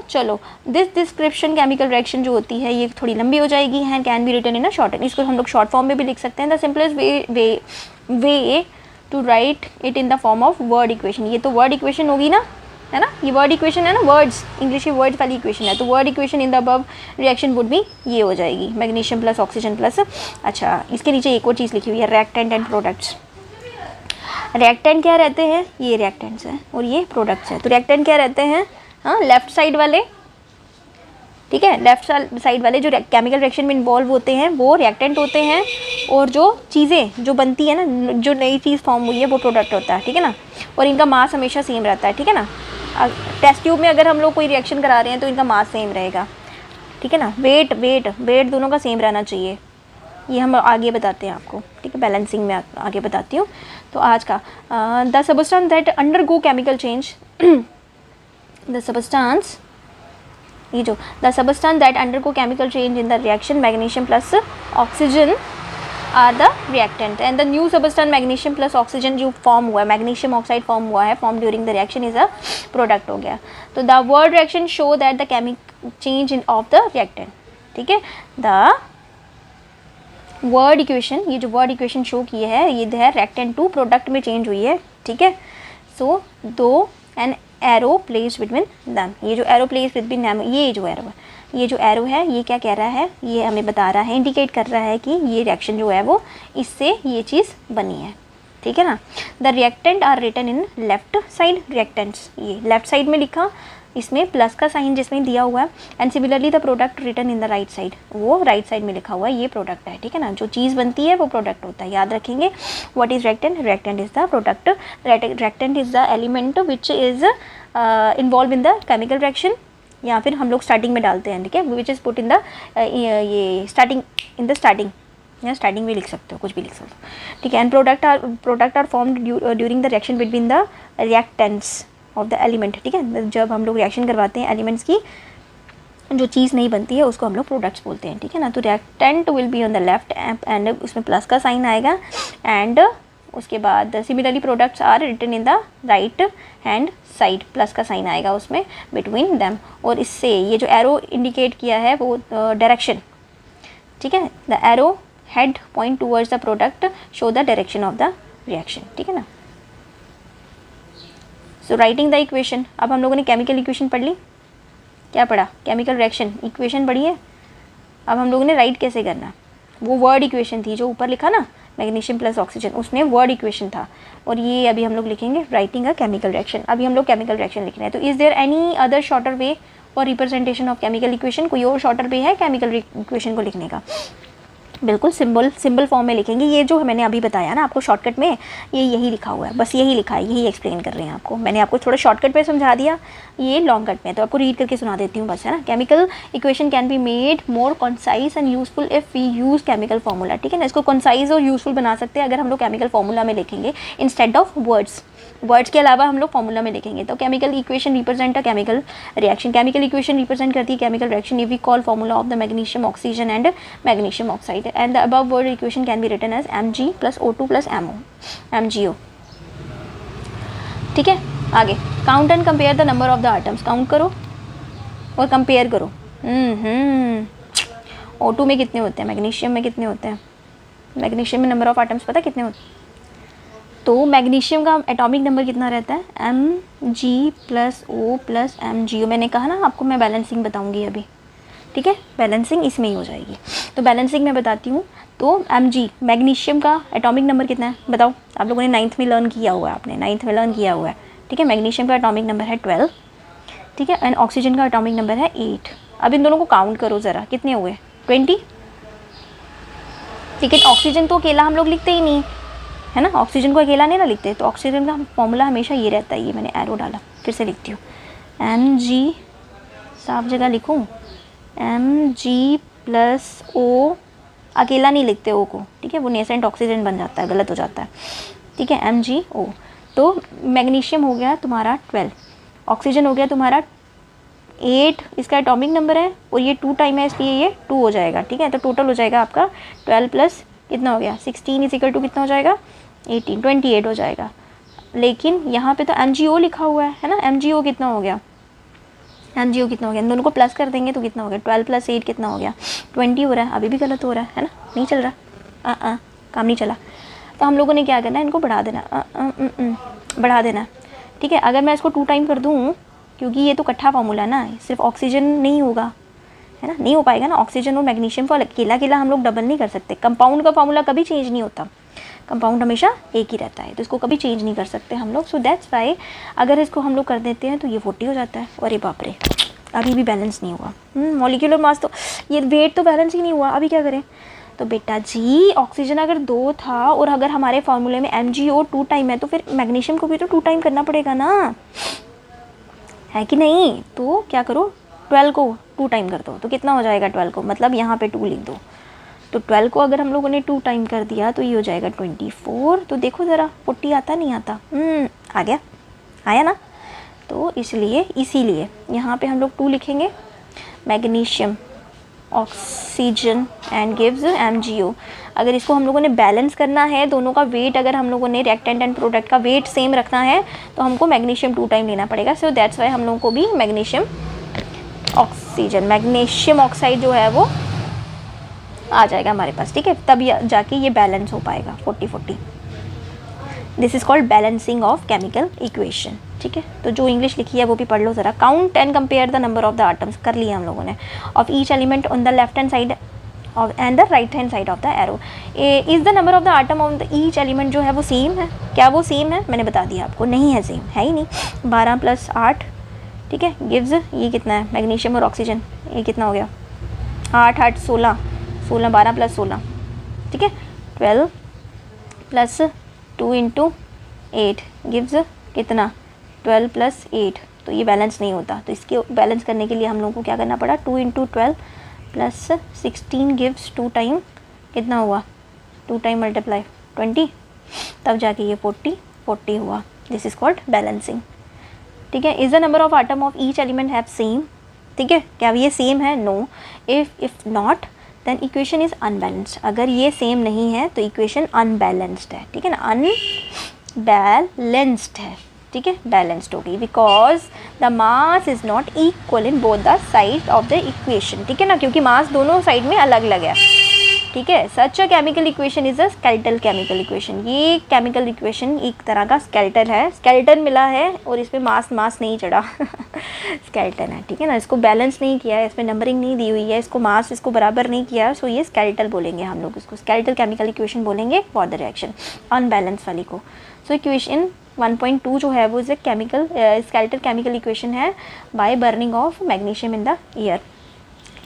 चलो दिस डिस्क्रिप्शन केमिकल रिएक्शन जो होती है ये थोड़ी लंबी हो जाएगी and can be written in a short, इसको हम लोग शॉर्ट फॉर्म में भी लिख सकते हैं। The simplest way to write it in the form of word equation, ये तो वर्ड इक्वेशन होगी ना, है ना, ये वर्ड इक्वेशन है ना, वर्ड्स, इंग्लिश की वर्ड वाली इक्वेशन है। तो word equation in the above reaction would be ये हो जाएगी, मैग्नीशियम प्लस ऑक्सीजन प्लस, अच्छा इसके नीचे एक और चीज़ लिखी हुई है, रिएक्टेंट एंड प्रोडक्ट्स। रिएक्टेंट क्या रहते हैं, ये रिएक्टेंट्स हैं और ये प्रोडक्ट्स हैं। तो रिएक्टेंट क्या रहते हैं, हाँ लेफ्ट साइड वाले, ठीक है, लेफ्ट साइड वाले जो केमिकल रिएक्शन में इन्वॉल्व होते हैं वो रिएक्टेंट होते हैं, और जो चीज़ें जो बनती है ना, जो नई चीज़ फॉर्म हुई है वो प्रोडक्ट होता है, ठीक है ना। और इनका मास हमेशा सेम रहता है, ठीक है ना। टेस्ट ट्यूब में अगर हम लोग कोई रिएक्शन करा रहे हैं तो इनका मास सेम रहेगा, ठीक है ना। वेट दोनों का सेम रहना चाहिए, ये हम आगे बताते हैं आपको, ठीक है, बैलेंसिंग में आगे बताती हूँ। तो आज का the substance that undergo chemical change, the substance that undergo chemical change in the reaction, magnesium plus oxygen are the reactant, and the new substance magnesium plus oxygen जो फॉर्म हुआ है, मैग्नीशियम ऑक्साइड फॉर्म हुआ है, form during the reaction is a product हो गया। तो the word reaction show that the chemical change in of the reactant, ठीक है। द वर्ड इक्वेशन, ये जो वर्ड इक्वेशन शो की है ये है रिएक्टेंट टू प्रोडक्ट में चेंज हुई है, ठीक है। सो दो an arrow place between them, ये जो एरो प्लेस बिटवीन दैम, ये जो एरो है ये क्या कह रहा है, ये हमें बता रहा है, इंडिकेट कर रहा है कि ये रिएक्शन जो है वो इससे ये चीज़ बनी है, ठीक है ना। The reactant are written in left side, reactants ये लेफ्ट साइड में लिखा, इसमें प्लस का साइन जिसमें दिया हुआ है, and similarly the product written in the right side, वो राइट साइड में लिखा हुआ है, ये प्रोडक्ट है, ठीक है ना। जो चीज़ बनती है वो प्रोडक्ट होता है, याद रखेंगे। What is reactant, reactant is the product, reactant is the element which is involve in the chemical reaction, या फिर हम लोग स्टार्टिंग में डालते हैं, ठीक है, which is put in the ये स्टार्टिंग, इन द स्टार्टिंग, या स्टार्टिंग में लिख सकते हो, कुछ भी लिख सकते हो, ठीक है। And product are formed during the reaction between the reactants of the element, ठीक है। जब हम लोग रिएक्शन करवाते हैं एलिमेंट्स की, जो चीज़ नहीं बनती है उसको हम लोग प्रोडक्ट्स बोलते हैं, ठीक है ना। तो reactant will be on the left एंड उसमें प्लस का साइन आएगा, एंड उसके बाद similarly products are written in the right hand side, plus का साइन आएगा उसमें बिटवीन दैम, और इससे ये जो एरो इंडिकेट किया है वो डायरेक्शन, ठीक है। The arrow head point towards the product show the direction of the reaction, ठीक है ना। सो राइटिंग द इक्वेशन, अब हम लोगों ने केमिकल इक्वेशन पढ़ ली, क्या पढ़ा, केमिकल रिएक्शन इक्वेशन पढ़ी है। अब हम लोगों ने राइट कैसे करना, वो वर्ड इक्वेशन थी जो ऊपर लिखा ना, मैग्नीशियम प्लस ऑक्सीजन, उसमें वर्ड इक्वेशन था, और ये अभी हम लोग लिखेंगे राइटिंग अ केमिकल रिएक्शन। अभी हम लोग केमिकल रिएक्शन लिख रहे हैं। तो is there any other shorter way for representation of chemical equation, कोई और शॉर्टर वे है केमिकल इक्वेशन को लिखने का? बिल्कुल सिंबल फॉर्म में लिखेंगे। ये जो मैंने अभी बताया ना आपको शॉर्टकट में, ये यही लिखा हुआ है, बस यही लिखा है, यही एक्सप्लेन कर रहे हैं आपको। मैंने आपको थोड़ा शॉर्टकट पे समझा दिया, ये लॉन्ग कट में, तो आपको रीड करके सुना देती हूँ बस, है ना। Chemical equation can be made more concise and useful if we use chemical formula, ठीक है ना। इसको कॉन्साइज और यूजफुल बना सकते हैं अगर हम लोग केमिकल फार्मूला में लिखेंगे इंस्टेड ऑफ वर्ड्स के अलावा हम लोग फार्मूला में लिखेंगे। तो chemical equation represent a chemical reaction, chemical equation represent करती है chemical reaction if we call formula of the magnesium oxygen and magnesium oxide, and the above word equation can be written as Mg plus O2 plus MgO, ठीक है। आगे count and compare the number of the items, count करो और compare करो। O2 में कितने होते हैं, मैग्नीशियम में कितने होते हैं, मैग्नीशियम में नंबर ऑफ आइटम्स पता कितने होते हैं? तो मैग्नीशियम का एटॉमिक नंबर कितना रहता है, Mg plus O plus MgO। मैंने कहा ना आपको मैं बैलेंसिंग बताऊंगी अभी, ठीक है, बैलेंसिंग इसमें ही हो जाएगी। तो बैलेंसिंग मैं बताती हूँ। तो Mg मैग्नीशियम का एटॉमिक नंबर कितना है बताओ, आप लोगों ने 9th में लर्न किया हुआ है, आपने 9th में लर्न किया हुआ है, ठीक है। मैग्नीशियम का एटॉमिक नंबर है 12, ठीक है, एंड ऑक्सीजन का एटॉमिक नंबर है 8। अब इन दोनों को काउंट करो ज़रा, कितने हुए, 20। लेकिन ऑक्सीजन तो अकेला हम लोग लिखते ही नहीं, है ना, ऑक्सीजन को अकेला नहीं ना लिखते। तो ऑक्सीजन का फॉर्मूला हमेशा ये रहता है, ये मैंने एरो डाला, फिर से लिखती हूँ, Mg, साफ जगह लिखूँ, Mg प्लस O, अकेला नहीं लिखते O को, ठीक है, वो नेसेंट ऑक्सीजन बन जाता है, गलत हो जाता है, ठीक है, MgO। तो मैग्नीशियम हो गया तुम्हारा 12, ऑक्सीजन हो गया तुम्हारा 8 इसका एटॉमिक नंबर है और ये 2 टाइम है, इसलिए ये 2 हो जाएगा, ठीक है। तो टोटल हो जाएगा आपका 12 प्लस कितना हो गया 16 इज इक्वल टू कितना हो जाएगा 18, 28 हो जाएगा। लेकिन यहाँ पे तो MgO लिखा हुआ है ना, MgO कितना हो गया, MgO कितना हो गया, इन दोनों को प्लस कर देंगे तो कितना हो गया 12 प्लस 8 कितना हो गया 20 हो रहा है। अभी भी गलत हो रहा है ना, नहीं चल रहा, काम नहीं चला। तो हम लोगों ने क्या करना है, इनको बढ़ा देना, बढ़ा देना, ठीक है। अगर मैं इसको 2 टाइम कर दूँ, क्योंकि ये तो इकट्ठा फार्मूला ना, सिर्फ ऑक्सीजन नहीं होगा, है ना, नहीं हो पाएगा ना। ऑक्सीजन और मैग्नीशियम को अकेला अकेला हम लोग डबल नहीं कर सकते। कंपाउंड का फार्मूला कभी चेंज नहीं होता, कंपाउंड हमेशा एक ही रहता है, तो इसको कभी चेंज नहीं कर सकते हम लोग। सो दैट्स वाई अगर इसको हम लोग कर देते हैं तो ये 40 हो जाता है। अरे बाप रे, अभी भी बैलेंस नहीं हुआ, मॉलिक्यूलर मास तो, ये वेट तो बैलेंस ही नहीं हुआ। अभी क्या करें, तो बेटा जी ऑक्सीजन अगर 2 था और अगर हमारे फार्मूले में MgO 2 टाइम है, तो फिर मैग्नीशियम को भी तो 2 टाइम करना पड़ेगा ना, है कि नहीं। तो क्या करो, 12 को 2 टाइम कर दो, तो कितना हो जाएगा 12 को, मतलब यहाँ पे 2 लिख दो। तो 12 को अगर हम लोगों ने 2 टाइम कर दिया तो ये हो जाएगा 24। तो देखो ज़रा 40 आता नहीं आता, आ गया, आया ना। तो इसीलिए यहाँ पे हम लोग 2 लिखेंगे, magnesium oxygen and gives MgO। अगर इसको हम लोगों ने बैलेंस करना है, दोनों का वेट अगर हम लोगों ने रिएक्टेंट एंड प्रोडक्ट का वेट सेम रखना है, तो हमको मैग्नीशियम 2 टाइम लेना पड़ेगा। सो दैट्स वाई हम लोगों को भी मैग्नीशियम ऑक्सीजन, मैग्नीशियम ऑक्साइड जो है वो आ जाएगा हमारे पास, ठीक है। तब जाके ये बैलेंस हो पाएगा 40-40। This is called balancing of chemical equation, ठीक है। तो जो इंग्लिश लिखी है वो भी पढ़ लो ज़रा। Count and compare the number of the atoms कर लिया हम लोगों ने, of each element on the left hand side of and the right hand side of the arrow. Is the number of the atom of the each element जो है वो same है, क्या वो सेम है, मैंने बता दिया आपको, नहीं है, सेम है ही नहीं। 12 प्लस 8, ठीक है, गिव्स ये कितना है, मैग्नीशियम और ऑक्सीजन, ये कितना हो गया 8 8 16, 16 12 प्लस 16, ठीक है, 12 प्लस 2 इंटू 8 गिव्स कितना 12 प्लस 8। तो ये बैलेंस नहीं होता, तो इसके बैलेंस करने के लिए हम लोगों को क्या करना पड़ा, 2 इंटू 12 प्लस 16 गिव्स 2 टाइम कितना हुआ, 2 टाइम मल्टीप्लाई 20, तब जाके ये 40 हुआ। दिस इज़ कॉल्ड बैलेंसिंग, ठीक है। Is the number of atom of each element have same, ठीक है, क्या ये सेम है, no. If not then equation is unbalanced. अगर ये सेम नहीं है तो इक्वेशन अनबैलेंस्ड है, ठीक है ना, अनबैलेंस्ड है, ठीक है, बैलेंस्ड होगी, because the mass is not equal in both the side of the equation, ठीक है ना, क्योंकि मास दोनों साइड में अलग अलग है, ठीक है। Such a chemical equation is a skeletal chemical equation. ये केमिकल इक्वेशन एक तरह का स्केलेटल है, स्केलेटन मिला है और इसमें मास नहीं चढ़ा स्केलेटन है, ठीक है ना, इसको बैलेंस नहीं किया है, इसमें नंबरिंग नहीं दी हुई है, इसको मास इसको बराबर नहीं किया है, सो ये स्केलेटल बोलेंगे हम लोग, इसको स्केलेटल केमिकल इक्वेशन बोलेंगे फॉर द रिएक्शन अनबैलेंस वाली को। सो इक्वेशन 1.2 जो है वो is chemical skeletal chemical equation है by burning of magnesium in the air.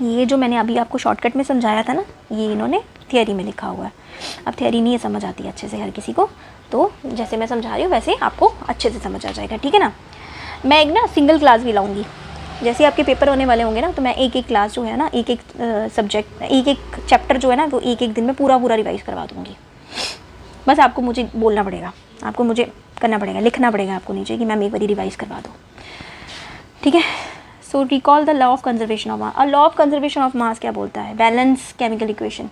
ये जो मैंने अभी आपको शॉर्टकट में समझाया था ना, ये इन्होंने थियरी में लिखा हुआ है। अब थियरी नहीं समझ आती अच्छे से हर किसी को, तो जैसे मैं समझा रही हूँ वैसे आपको अच्छे से समझ आ जाएगा, ठीक है ना। मैं एक ना सिंगल क्लास भी लाऊंगी, जैसे आपके पेपर होने वाले होंगे ना, तो मैं एक क्लास जो है ना, एक सब्जेक्ट, एक चैप्टर जो है ना, वो एक दिन में पूरा रिवाइज़ करवा दूँगी। बस आपको मुझे बोलना पड़ेगा, आपको मुझे करना पड़ेगा, लिखना पड़ेगा आपको नीचे कि मैम एक बार रिवाइज़ करवा दो, ठीक है। So recall the law of conservation of mass. Law of conservation of mass क्या बोलता है, बैलेंस केमिकल इक्वेशन।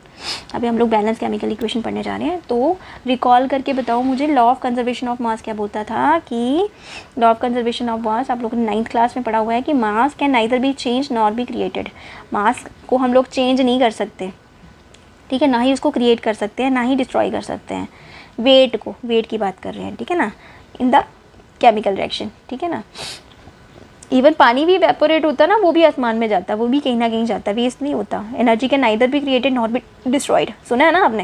अभी हम लोग बैलेंस केमिकल इक्वेशन पढ़ने जा रहे हैं, तो रिकॉल करके बताओ मुझे law of conservation of mass क्या बोलता था। कि लॉ ऑफ कंजर्वेशन ऑफ मास आप लोगों ने 9th क्लास में पढ़ा हुआ है कि mass can neither be change nor be created. Mass को हम लोग चेंज नहीं कर सकते, ठीक है, ना ही उसको क्रिएट कर सकते हैं, ना ही डिस्ट्रॉय कर सकते हैं। वेट की बात कर रहे हैं, ठीक है ना, इन द केमिकल रिएक्शन, ठीक है ना। इवन पानी भी इवेपोरेट होता है ना, वो भी आसमान में जाता है, वो भी कहीं ना कहीं जाता है, वेस्ट नहीं होता। Energy can neither be created not be destroyed, सुना है ना आपने।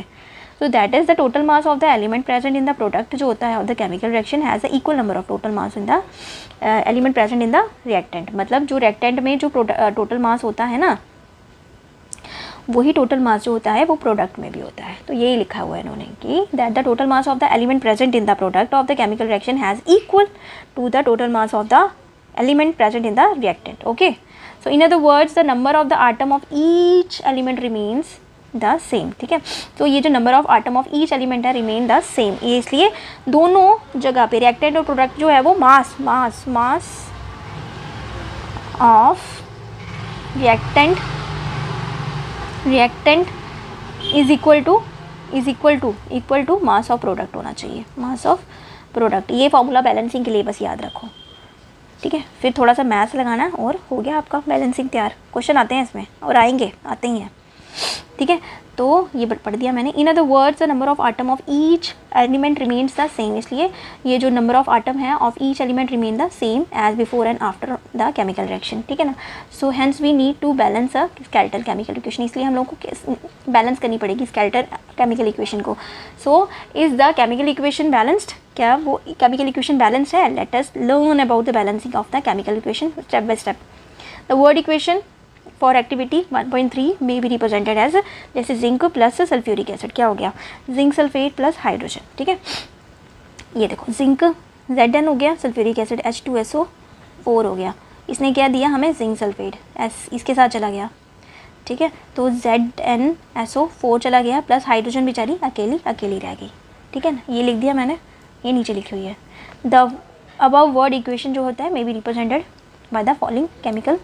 So that is the total mass of the element present in the product जो होता है of the chemical reaction has the equal number of total mass in the element present in the reactant. मतलब जो reactant में जो total mass होता है ना, वही टोटल मास जो होता है वो प्रोडक्ट में भी होता है। तो यही लिखा हुआ है इन्होंने कि that the total mass of the element present in the product of the chemical reaction has equal to the total mass of the element present in the reactant. Okay, so in other words the number of the atom of each element remains the same, ठीक है। तो ये जो number of atom of each element है remain the same, ये इसलिए दोनों जगह पे reactant और product जो है वो mass of reactant is equal to mass of product होना चाहिए, मास ऑफ प्रोडक्ट। ये फॉर्मूला बैलेंसिंग के लिए बस याद रखो, ठीक है। फिर थोड़ा सा मैथ्स लगाना है और हो गया आपका बैलेंसिंग तैयार। क्वेश्चन आते हैं इसमें और आएंगे, आते ही हैं, ठीक है। तो ये पढ़ दिया मैंने। In other words the number of atom of each element remains the same, इसलिए ये जो नंबर ऑफ आटम है of each element remain the same as before and after the chemical reaction, ठीक है ना। So hence we need to balance a skeletal chemical equation, इसलिए हम लोग को बैलेंस करनी पड़ेगी स्केलेटल केमिकल इक्वेशन को। So is the chemical equation balanced, क्या वो केमिकल इक्वेशन बैलेंस है? Let us learn about the balancing of the chemical equation step by step. The word equation for activity 1.3 may be represented as जैसे zinc plus sulphuric acid, क्या हो गया? Zinc sulphate plus hydrogen, ठीक है। ये देखो zinc Zn हो गया, सल्फ्यूरिक एसिड H2SO4 हो गया। इसने क्या दिया हमें? जिंक सल्फेट, S इसके साथ चला गया, ठीक है। तो ZnSO4 चला गया प्लस हाइड्रोजन बेचारी अकेली रह गई, ठीक है ना। ये लिख दिया मैंने, ये नीचे लिखी हुई है। द अबव वर्ड इक्वेशन जो होता है may be represented by the following chemical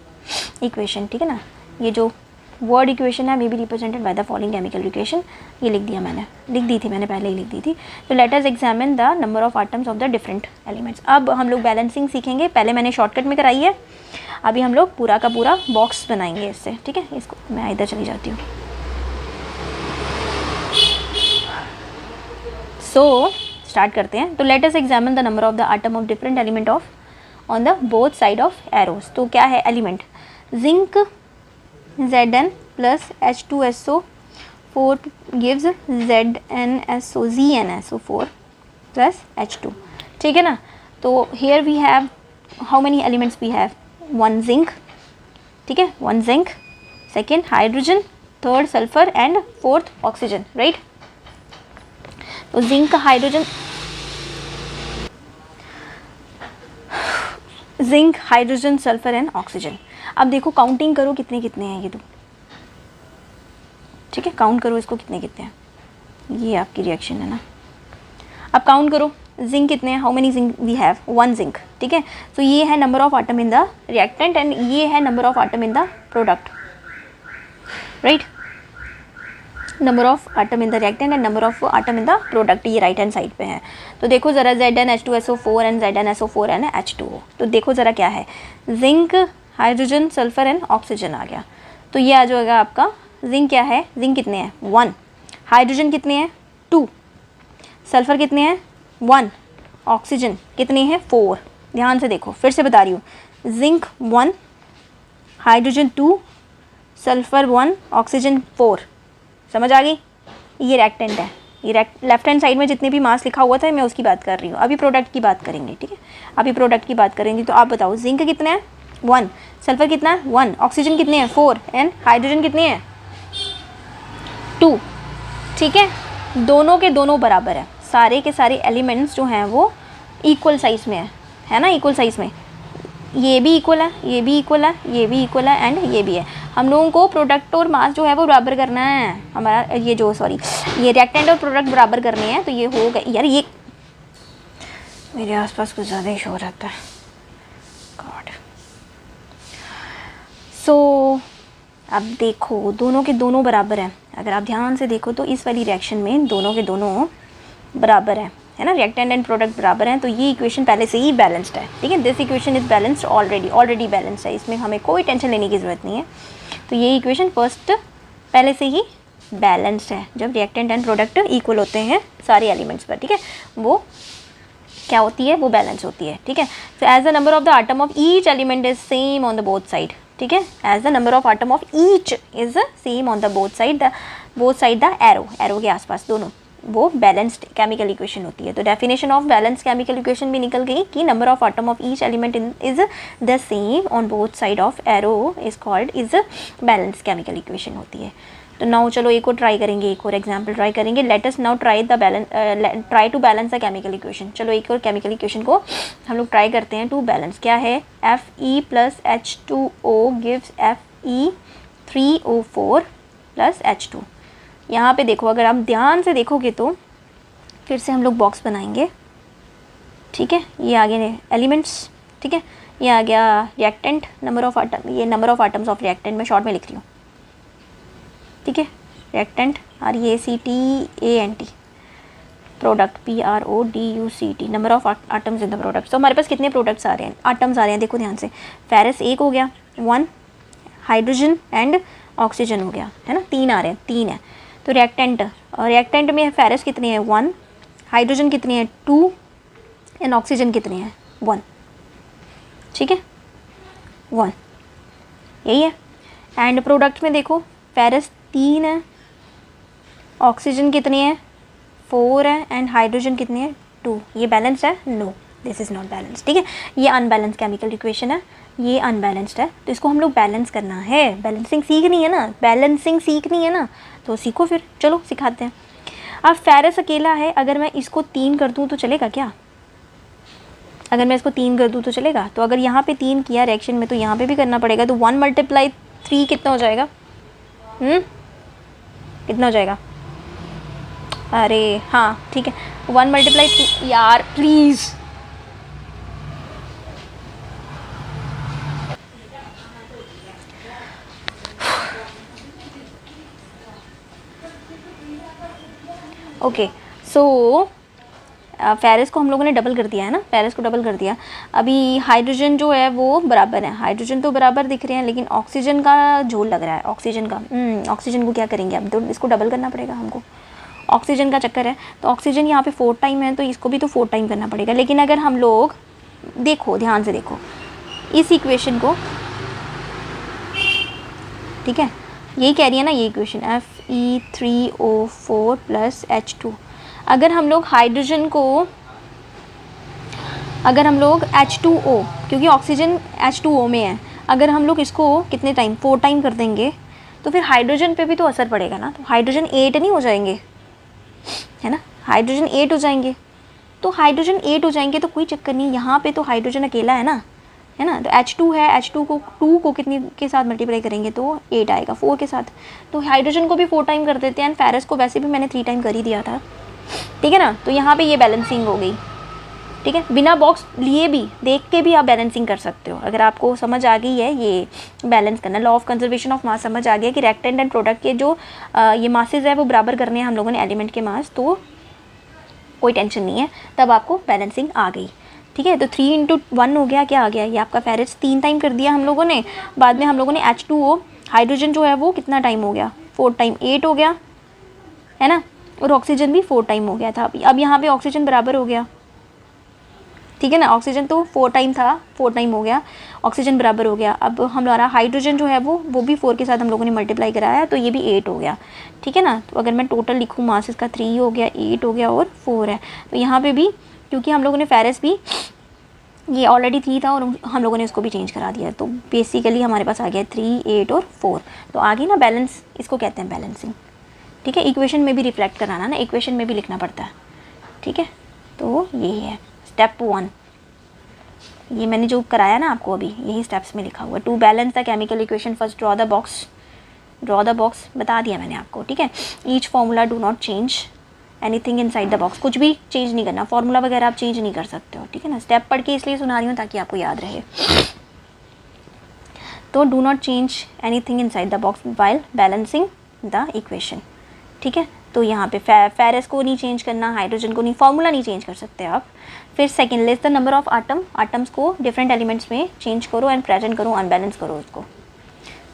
equation, ठीक है ना। ये जो वर्ड इक्वेशन है may be represented by the following chemical equation, ये लिख दिया मैंने, लिख दी थी मैंने, पहले ही लिख दी थी। तो let us examine the number of atoms of the different elements. अब हम लोग बैलेंसिंग सीखेंगे, पहले मैंने शॉर्टकट में कराई है, अभी हम लोग पूरा का पूरा बॉक्स बनाएंगे इससे, ठीक है। इसको मैं इधर चली जाती हूँ। सो स्टार्ट करते हैं। तो let us examine the number of the atom of different element of on the both side of arrows. तो क्या है element? Zinc Zn plus H2SO4 gives ZnSO4 plus H2, ठीक है ना। तो here we have how many elements we have? 1 zinc, ठीक है, 1 zinc, second hydrogen, third sulphur and fourth oxygen, right. तो zinc hydrogen sulphur and oxygen. अब देखो counting करो कितने कितने हैं ये तो, ठीक है, काउंट करो इसको कितने कितने हैं। ये आपकी रिएक्शन है ना। अब काउंट करो जिंक कितने हैं, how many zinc we have? 1 zinc, ठीक है। तो ये है number of atom in the reactant and ये है number of atom in the product, right. Number of atom in the reactant and number of atom in the product, ये right hand side पे है। तो देखो ज़रा ZnH2SO4 and ZnSO4 and H2O। तो देखो ज़रा क्या है, zinc hydrogen sulphur and oxygen आ गया। तो ये आ जाएगा आपका जिंक क्या है? जिंक कितने हैं? 1, हाइड्रोजन कितने हैं? 2, सल्फर कितने हैं? 1, ऑक्सीजन कितने हैं? 4। ध्यान से देखो, फिर से बता रही हूँ, जिंक 1, हाइड्रोजन 2, सल्फर 1, ऑक्सीजन 4। समझ आ गई? ये रिएक्टेंट है, ये लेफ्ट हैंड साइड में जितने भी मास लिखा हुआ था मैं उसकी बात कर रही हूँ। अभी प्रोडक्ट की बात करेंगे, ठीक है, अभी प्रोडक्ट की बात करेंगे। तो आप बताओ जिंक कितने हैं? 1, सल्फर कितना है? 1, ऑक्सीजन कितने हैं? 4 एंड हाइड्रोजन कितने हैं? 2, ठीक है। दोनों के दोनों बराबर है, सारे के सारे एलिमेंट्स जो हैं वो इक्वल साइज में है ना, इक्वल साइज में। ये भी इक्वल है, ये भी इक्वल है, ये भी इक्वल है एंड ये भी है। हम लोगों को प्रोडक्ट और मास जो है वो बराबर करना है, हमारा ये जो ये रिएक्टेंट और प्रोडक्ट बराबर करने हैं। तो ये हो गए यार, ये मेरे आसपास कुछ ज़्यादा ही शोर आता है, गॉड। सो अब देखो दोनों के दोनों बराबर हैं। अगर आप ध्यान से देखो तो इस वाली रिएक्शन में दोनों के दोनों बराबर है ना, रिएक्टेंट एंड प्रोडक्ट बराबर हैं। तो ये इक्वेशन पहले से ही बैलेंस्ड है, ठीक है। This equation is balanced already balanced है, इसमें हमें कोई टेंशन लेने की ज़रूरत नहीं है। तो ये इक्वेशन फर्स्ट पहले से ही बैलेंस्ड है। जब रिएक्टेंट एंड प्रोडक्ट इक्वल होते हैं सारे एलिमेंट्स पर, ठीक है, वो क्या होती है? वो बैलेंस होती है, ठीक है। So as the number of the atom of each element is same on the both side, ठीक है, as the number of atom of each is same on the both side the arrow के आसपास दोनों, वो balanced chemical equation होती है। तो definition of balance chemical equation भी निकल गई कि number of atom of each element is the same on both side of arrow is called is balance chemical equation होती है। तो नाउ चलो एक और ट्राई करेंगे, एक और एग्जांपल ट्राई करेंगे। Let us now try to balance the chemical equation. चलो एक और केमिकल इक्वेशन को हम लोग ट्राई करते हैं टू बैलेंस। क्या है? Fe plus H2O gives Fe3O4 plus H2। यहाँ पे देखो, अगर आप ध्यान से देखोगे तो फिर से हम लोग बॉक्स बनाएंगे, ठीक है। ये आगे एलिमेंट्स, ठीक है, ये आ गया रिएक्टेंट, नंबर ऑफ आटम, ये number of atoms of reactant मैं शॉर्ट में लिख रही हूँ, ठीक है। Reactant REACTANT, product PRODUCT, number of atoms in the product. तो हमारे पास कितने प्रोडक्ट्स आ रहे हैं, आटम्स आ रहे हैं, देखो ध्यान से। फेरस एक हो गया 1, हाइड्रोजन एंड ऑक्सीजन हो गया, है ना, 3 आ रहे हैं, 3 है। तो रिएक्टेंट में फेरस कितनी है 1, हाइड्रोजन कितनी है 2 एंड ऑक्सीजन कितनी है 1, ठीक है 1, यही है। एंड प्रोडक्ट में देखो फेरस 3 है, ऑक्सीजन कितनी है 4 है एंड हाइड्रोजन कितनी है 2। ये बैलेंस्ड है? No, this is not balanced, ठीक है। ये अनबैलेंस्ड केमिकल इक्वेशन है, ये अनबैलेंस्ड है, तो इसको हम लोग बैलेंस करना है। बैलेंसिंग सीखनी है ना, बैलेंसिंग सीखनी है ना, तो सीखो फिर, चलो सिखाते हैं। अब फेरस अकेला है, अगर मैं इसको 3 कर दूँ तो चलेगा क्या? अगर मैं इसको 3 कर दूँ तो चलेगा? तो अगर यहाँ पे 3 किया रिएक्शन में तो यहाँ पे भी करना पड़ेगा, तो 1 × 3 कितना हो जाएगा? कितना हो जाएगा? अरे हाँ ठीक है, 1 × 3 यार प्लीज़। ओके सो फेरस को हम लोगों ने डबल कर दिया है ना, फेरस को डबल कर दिया। अभी हाइड्रोजन जो है वो बराबर है, हाइड्रोजन तो बराबर दिख रहे हैं, लेकिन ऑक्सीजन का झोल लग रहा है, ऑक्सीजन का। ऑक्सीजन को क्या करेंगे अब, तो इसको डबल करना पड़ेगा हमको, ऑक्सीजन का चक्कर है। तो ऑक्सीजन यहाँ पे 4 टाइम है, तो इसको भी तो 4 टाइम करना पड़ेगा। लेकिन अगर हम लोग देखो, ध्यान से देखो इस इक्वेशन को, ठीक है, यही कह रही है ना ये इक्वेशन, Fe3O4 + H2। अगर हम लोग हाइड्रोजन को, अगर हम लोग H2O, क्योंकि ऑक्सीजन H2O में है, अगर हम लोग इसको कितने टाइम 4 टाइम कर देंगे तो फिर हाइड्रोजन पे भी तो असर पड़ेगा ना। तो हाइड्रोजन 8 नहीं हो जाएंगे, है ना, हाइड्रोजन 8 हो जाएंगे। तो हाइड्रोजन 8 हो जाएंगे तो कोई चक्कर नहीं, यहाँ पे तो हाइड्रोजन अकेला है ना, है ना। तो H2 है, H2 को 2 को कितनी के साथ मल्टीप्लाई करेंगे तो 8 आएगा, 4 के साथ। तो हाइड्रोजन को भी 4 टाइम कर देते हैं, एंड फेरस को वैसे भी मैंने 3 टाइम कर ही दिया था, ठीक है ना। तो यहाँ पे ये बैलेंसिंग हो गई, ठीक है। बिना बॉक्स लिए भी, देख के भी आप बैलेंसिंग कर सकते हो। अगर आपको समझ आ गई है ये बैलेंस करना, लॉ ऑफ कंजर्वेशन ऑफ मास समझ आ गया कि रिएक्टेंट एंड प्रोडक्ट के जो ये मासेज है वो बराबर करने हैं हम लोगों ने एलिमेंट के मास, तो कोई टेंशन नहीं है, तब आपको बैलेंसिंग आ गई, ठीक है। तो 3 × 1 हो गया, क्या आ गया, ये आपका फेरस 3 टाइम कर दिया हम लोगों ने। बाद में हम लोगों ने H2O, हाइड्रोजन जो है वो कितना टाइम हो गया 4 टाइम, 8 हो गया, है ना। और ऑक्सीजन भी 4 टाइम हो गया था। अब यहाँ पे ऑक्सीजन बराबर हो गया, ठीक है ना, ऑक्सीजन तो 4 टाइम था, 4 टाइम हो गया, ऑक्सीजन बराबर हो गया। अब हमारा हाइड्रोजन जो है वो भी 4 के साथ हम लोगों ने मल्टीप्लाई कराया, तो ये भी 8 हो गया, ठीक है ना। तो अगर मैं टोटल लिखूँ मास इसका 3 हो गया, 8 हो गया और 4 है। तो यहाँ पे भी क्योंकि हम लोगों ने फेरस भी, ये ऑलरेडी 3 था और हम लोगों ने उसको भी चेंज करा दिया, तो बेसिकली हमारे पास आ गया 3, 8 और 4। तो आगे ना बैलेंस, इसको कहते हैं बैलेंसिंग, ठीक है। इक्वेशन में भी रिफ्लेक्ट कराना ना, इक्वेशन में भी लिखना पड़ता है, ठीक है। तो यही है स्टेप 1, ये मैंने जो कराया ना आपको अभी, यही स्टेप्स में लिखा हुआ है। To balance the chemical equation first draw the box, draw the box बता दिया मैंने आपको, ठीक है। Each formula do not change anything inside the box, कुछ भी चेंज नहीं करना, फार्मूला वगैरह आप चेंज नहीं कर सकते हो, ठीक है ना। स्टेप पढ़ के इसलिए सुना रही हूँ ताकि आपको याद रहे। तो do not change anything inside the box while balancing the equation, ठीक है। तो यहाँ पे फेरस को नहीं चेंज करना, हाइड्रोजन को नहीं, फार्मूला नहीं चेंज कर सकते आप। फिर second, list the number of atoms को डिफरेंट एलिमेंट्स में चेंज करो एंड प्रेजेंट करो, अनबैलेंस करो उसको।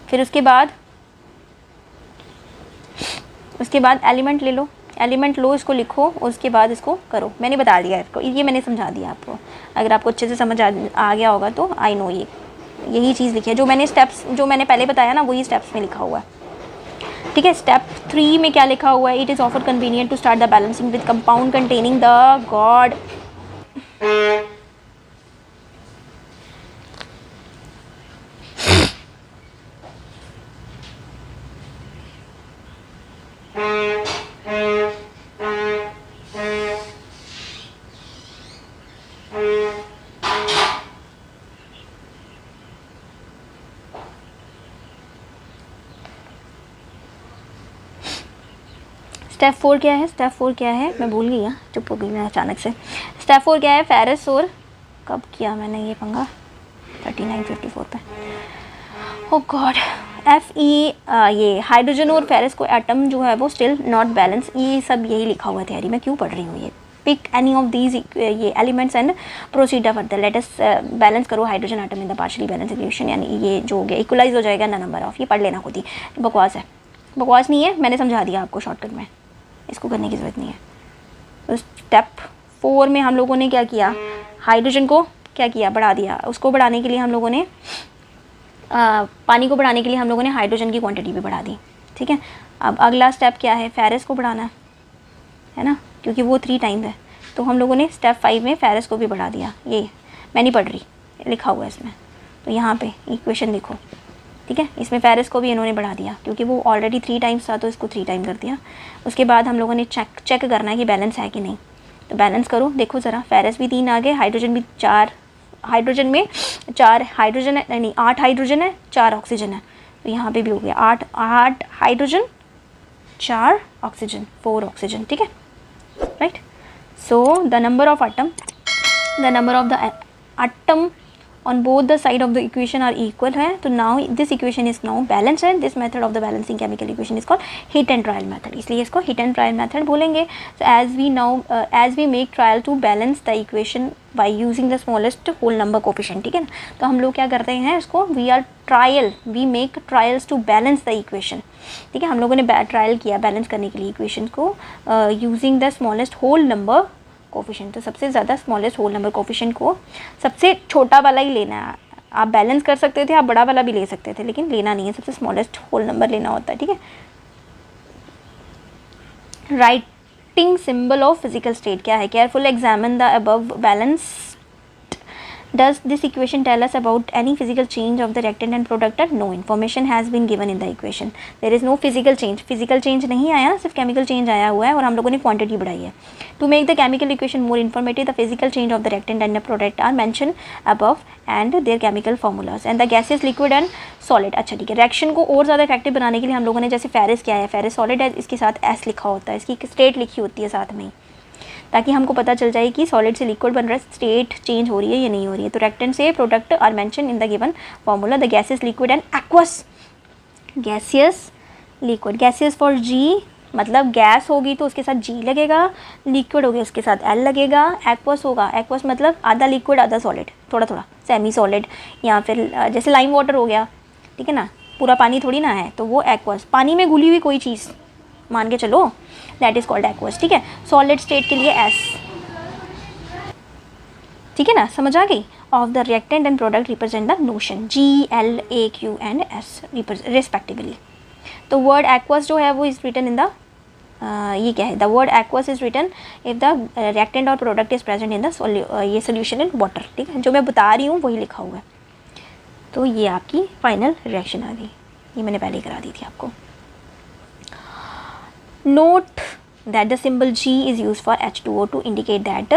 फिर उसके बाद एलिमेंट ले लो, एलिमेंट लो, इसको लिखो, उसके बाद इसको करो। मैंने बता दिया इसको, ये मैंने समझा दिया आपको। अगर आपको अच्छे से समझ आ गया होगा तो आई नो यही चीज़ लिखी है, जो मैंने स्टेप्स, जो मैंने पहले बताया ना वही स्टेप्स में लिखा हुआ है, ठीक है। स्टेप 3 में क्या लिखा हुआ है, it is offer convenient to start the balancing with compound containing the god step 4 क्या है, स्टेप 4 क्या है, मैं भूल गई, चुप हो गई मैं अचानक से। स्टेप 4 क्या है, फेरस और, कब किया मैंने ये पंगा, 3954 पे। ओ गॉड, ये हाइड्रोजन और फेरस को एटम जो है वो स्टिल नॉट बैलेंस, ये सब यही लिखा हुआ है थियरी में, क्यों पढ़ रही हूँ ये। पिक एनी ऑफ दीज ये elements and proceed further, let us balance करो hydrogen atom in the partially balance equation, यानी ये जो हो गया इक्वलाइज हो जाएगा ना नंबर ऑफ, ये पढ़ लेना खुद ही, बकवास है, बकवास नहीं है, मैंने समझा दिया आपको शॉर्टकट में, इसको करने की ज़रूरत नहीं है। तो स्टेप 4 में हम लोगों ने क्या किया, हाइड्रोजन को क्या किया, बढ़ा दिया, उसको बढ़ाने के लिए हम लोगों ने पानी को बढ़ाने के लिए हम लोगों ने हाइड्रोजन की क्वांटिटी भी बढ़ा दी, ठीक है। अब अगला स्टेप क्या है, फेरस को बढ़ाना है ना, क्योंकि वो 3 टाइम्स है, तो हम लोगों ने स्टेप 5 में फेरस को भी बढ़ा दिया, ये मैं नहीं पढ़ रही, लिखा हुआ है इसमें, तो यहाँ पे इक्वेशन देखो, ठीक है। इसमें फेरस को भी इन्होंने बढ़ा दिया, क्योंकि वो ऑलरेडी 3 टाइम्स था तो इसको 3 टाइम कर दिया। उसके बाद हम लोगों ने चेक करना है कि बैलेंस है कि नहीं, तो बैलेंस करो, देखो ज़रा, फेरस भी 3 आ गए, हाइड्रोजन भी 4, हाइड्रोजन में 4 हाइड्रोजन है, नहीं 8 हाइड्रोजन है, 4 ऑक्सीजन है, तो यहाँ पे भी हो गया 8 हाइड्रोजन 4 ऑक्सीजन 4 ऑक्सीजन, ठीक है, right. So the number of the atom on both the side of the equation are equal है, तो now this equation is now balanced है, this method of the balancing chemical equation is called heat and trial method, इसलिए इसको heat and trial method बोलेंगे। so as we make trial to balance the equation by using the smallest whole number coefficient, ठीक है ना, तो हम लोग क्या करते हैं इसको, we make trials to balance the equation, ठीक है, हम लोगों ने ट्रायल किया बैलेंस करने के लिए इक्वेशन को using the smallest whole number coefficient, तो सबसे ज़्यादा स्मॉलेस्ट होल नंबर कोफिशिएंट को सबसे छोटा वाला ही लेना है, आप बैलेंस कर सकते थे, आप बड़ा वाला भी ले सकते थे, लेकिन लेना नहीं है, सबसे स्मॉलेस्ट होल नंबर लेना होता है, ठीक है। Writing symbol of physical state क्या है, careful examine the above balance, does this equation tell us about any physical change of the reactant and product? No information has been given in the equation, there is no physical change नहीं आया, सिर्फ chemical change आया हुआ है और हम लोगों ने quantity बढ़ाई है। To make the chemical equation more informative, the physical change of the reactant and the product are mentioned above and their chemical formulas and the gaseous, liquid and solid। अच्छा ठीक है, रिएक्शन को और ज़्यादा effective बनाने के लिए हम लोगों ने जैसे फेरस क्या है, फेरस सॉलिड है, इसके साथ एस लिखा होता है, इसकी स्टेट लिखी होती है साथ में, ताकि हमको पता चल जाए कि सॉलिड से लिक्विड बन रहा है, स्टेट चेंज हो रही है या नहीं हो रही है। तो रिएक्टेंट से product are mention in the given formula, the gases, liquid and aqueous, gaseous liquid, gaseous for G मतलब गैस होगी तो उसके साथ जी लगेगा, लिक्विड होगी उसके साथ एल लगेगा, एक्वस होगा, एक्वस मतलब आधा लिक्विड आधा सॉलिड, थोड़ा थोड़ा सेमी सॉलिड, या फिर जैसे लाइम वाटर हो गया, ठीक है ना, पूरा पानी थोड़ी ना है, तो वो एक्वस, पानी में घुली हुई कोई चीज़ मान के चलो, दैट इज कॉल्ड एक्वस, ठीक है। सॉलिड स्टेट के लिए एस, ठीक है ना, समझ आ गई। Of the reactant and product represent the notion, G L A Q and S respectively. तो वर्ड एक्वस जो है वो इज रिटन इन द ये क्या है, the word aqueous is written if the reactant और product is present in the ये solution in water, ठीक है, जो मैं बता रही हूँ वही लिखा हुआ है। तो ये आपकी फाइनल रिएक्शन आ गई, ये मैंने पहले करा दी थी आपको। Note that the symbol G is used for H2O to indicate that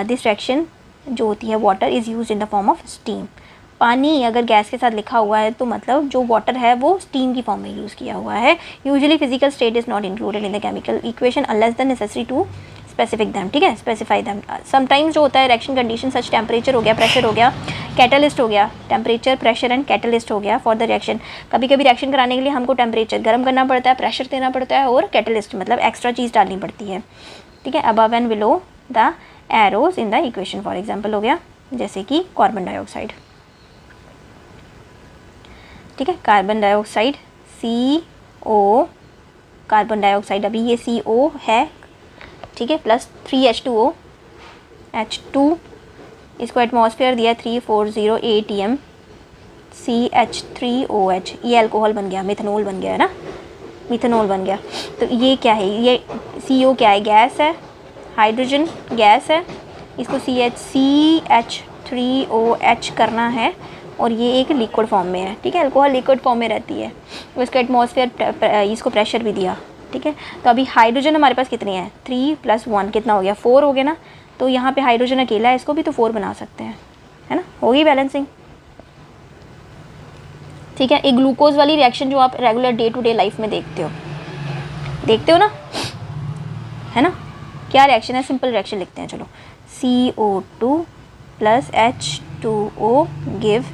this reaction जो होती है water is used in the form of steam। पानी अगर गैस के साथ लिखा हुआ है तो मतलब जो वाटर है वो स्टीम की फॉर्म में यूज़ किया हुआ है। Usually physical state is not included in the chemical equation unless the necessary to specific them, ठीक है, स्पेसिफाई दैम। समटाइम्स जो होता है रिएक्शन कंडीशन सच टेम्परेचर हो गया, प्रेशर हो गया, कैटलिस्ट हो गया, टेम्परेचर प्रेशर एंड कैटलिस्ट हो गया फॉर द रिएक्शन। कभी कभी रिएक्शन कराने के लिए हमको टेम्परेचर गर्म करना पड़ता है, प्रेशर देना पड़ता है और कैटलिस्ट मतलब एक्स्ट्रा चीज़ डालनी पड़ती है, ठीक है। Above and below the arrows in the equation for example हो गया जैसे कि कार्बन डाइऑक्साइड, ठीक है, carbon dioxide CO, carbon dioxide अभी ये CO है, ठीक है, प्लस 3H2O, H2 इसको एटमॉस्फेयर दिया 340 ATM, CH3OH, ये अल्कोहल बन गया, मिथनॉल बन गया है ना, मिथनॉल बन गया। तो ये क्या है, ये CO क्या है, गैस है, हाइड्रोजन गैस है, इसको CH3OH करना है और ये एक लिक्विड फॉर्म में है, ठीक है, अल्कोहल लिक्विड फॉर्म में रहती है, उसका एटमॉस्फेयर इसको प्रेशर भी दिया, ठीक है। तो अभी हाइड्रोजन हमारे पास कितने हैं, 3 + 1 कितना हो गया, 4 हो गया ना, तो यहाँ पे हाइड्रोजन अकेला है, इसको भी तो 4 बना सकते हैं, है ना, होगी बैलेंसिंग, ठीक है। एक ग्लूकोज वाली रिएक्शन जो आप regular day to day life में देखते हो ना, है ना, क्या रिएक्शन है, सिंपल रिएक्शन लिखते हैं, चलो, CO2 + H2O give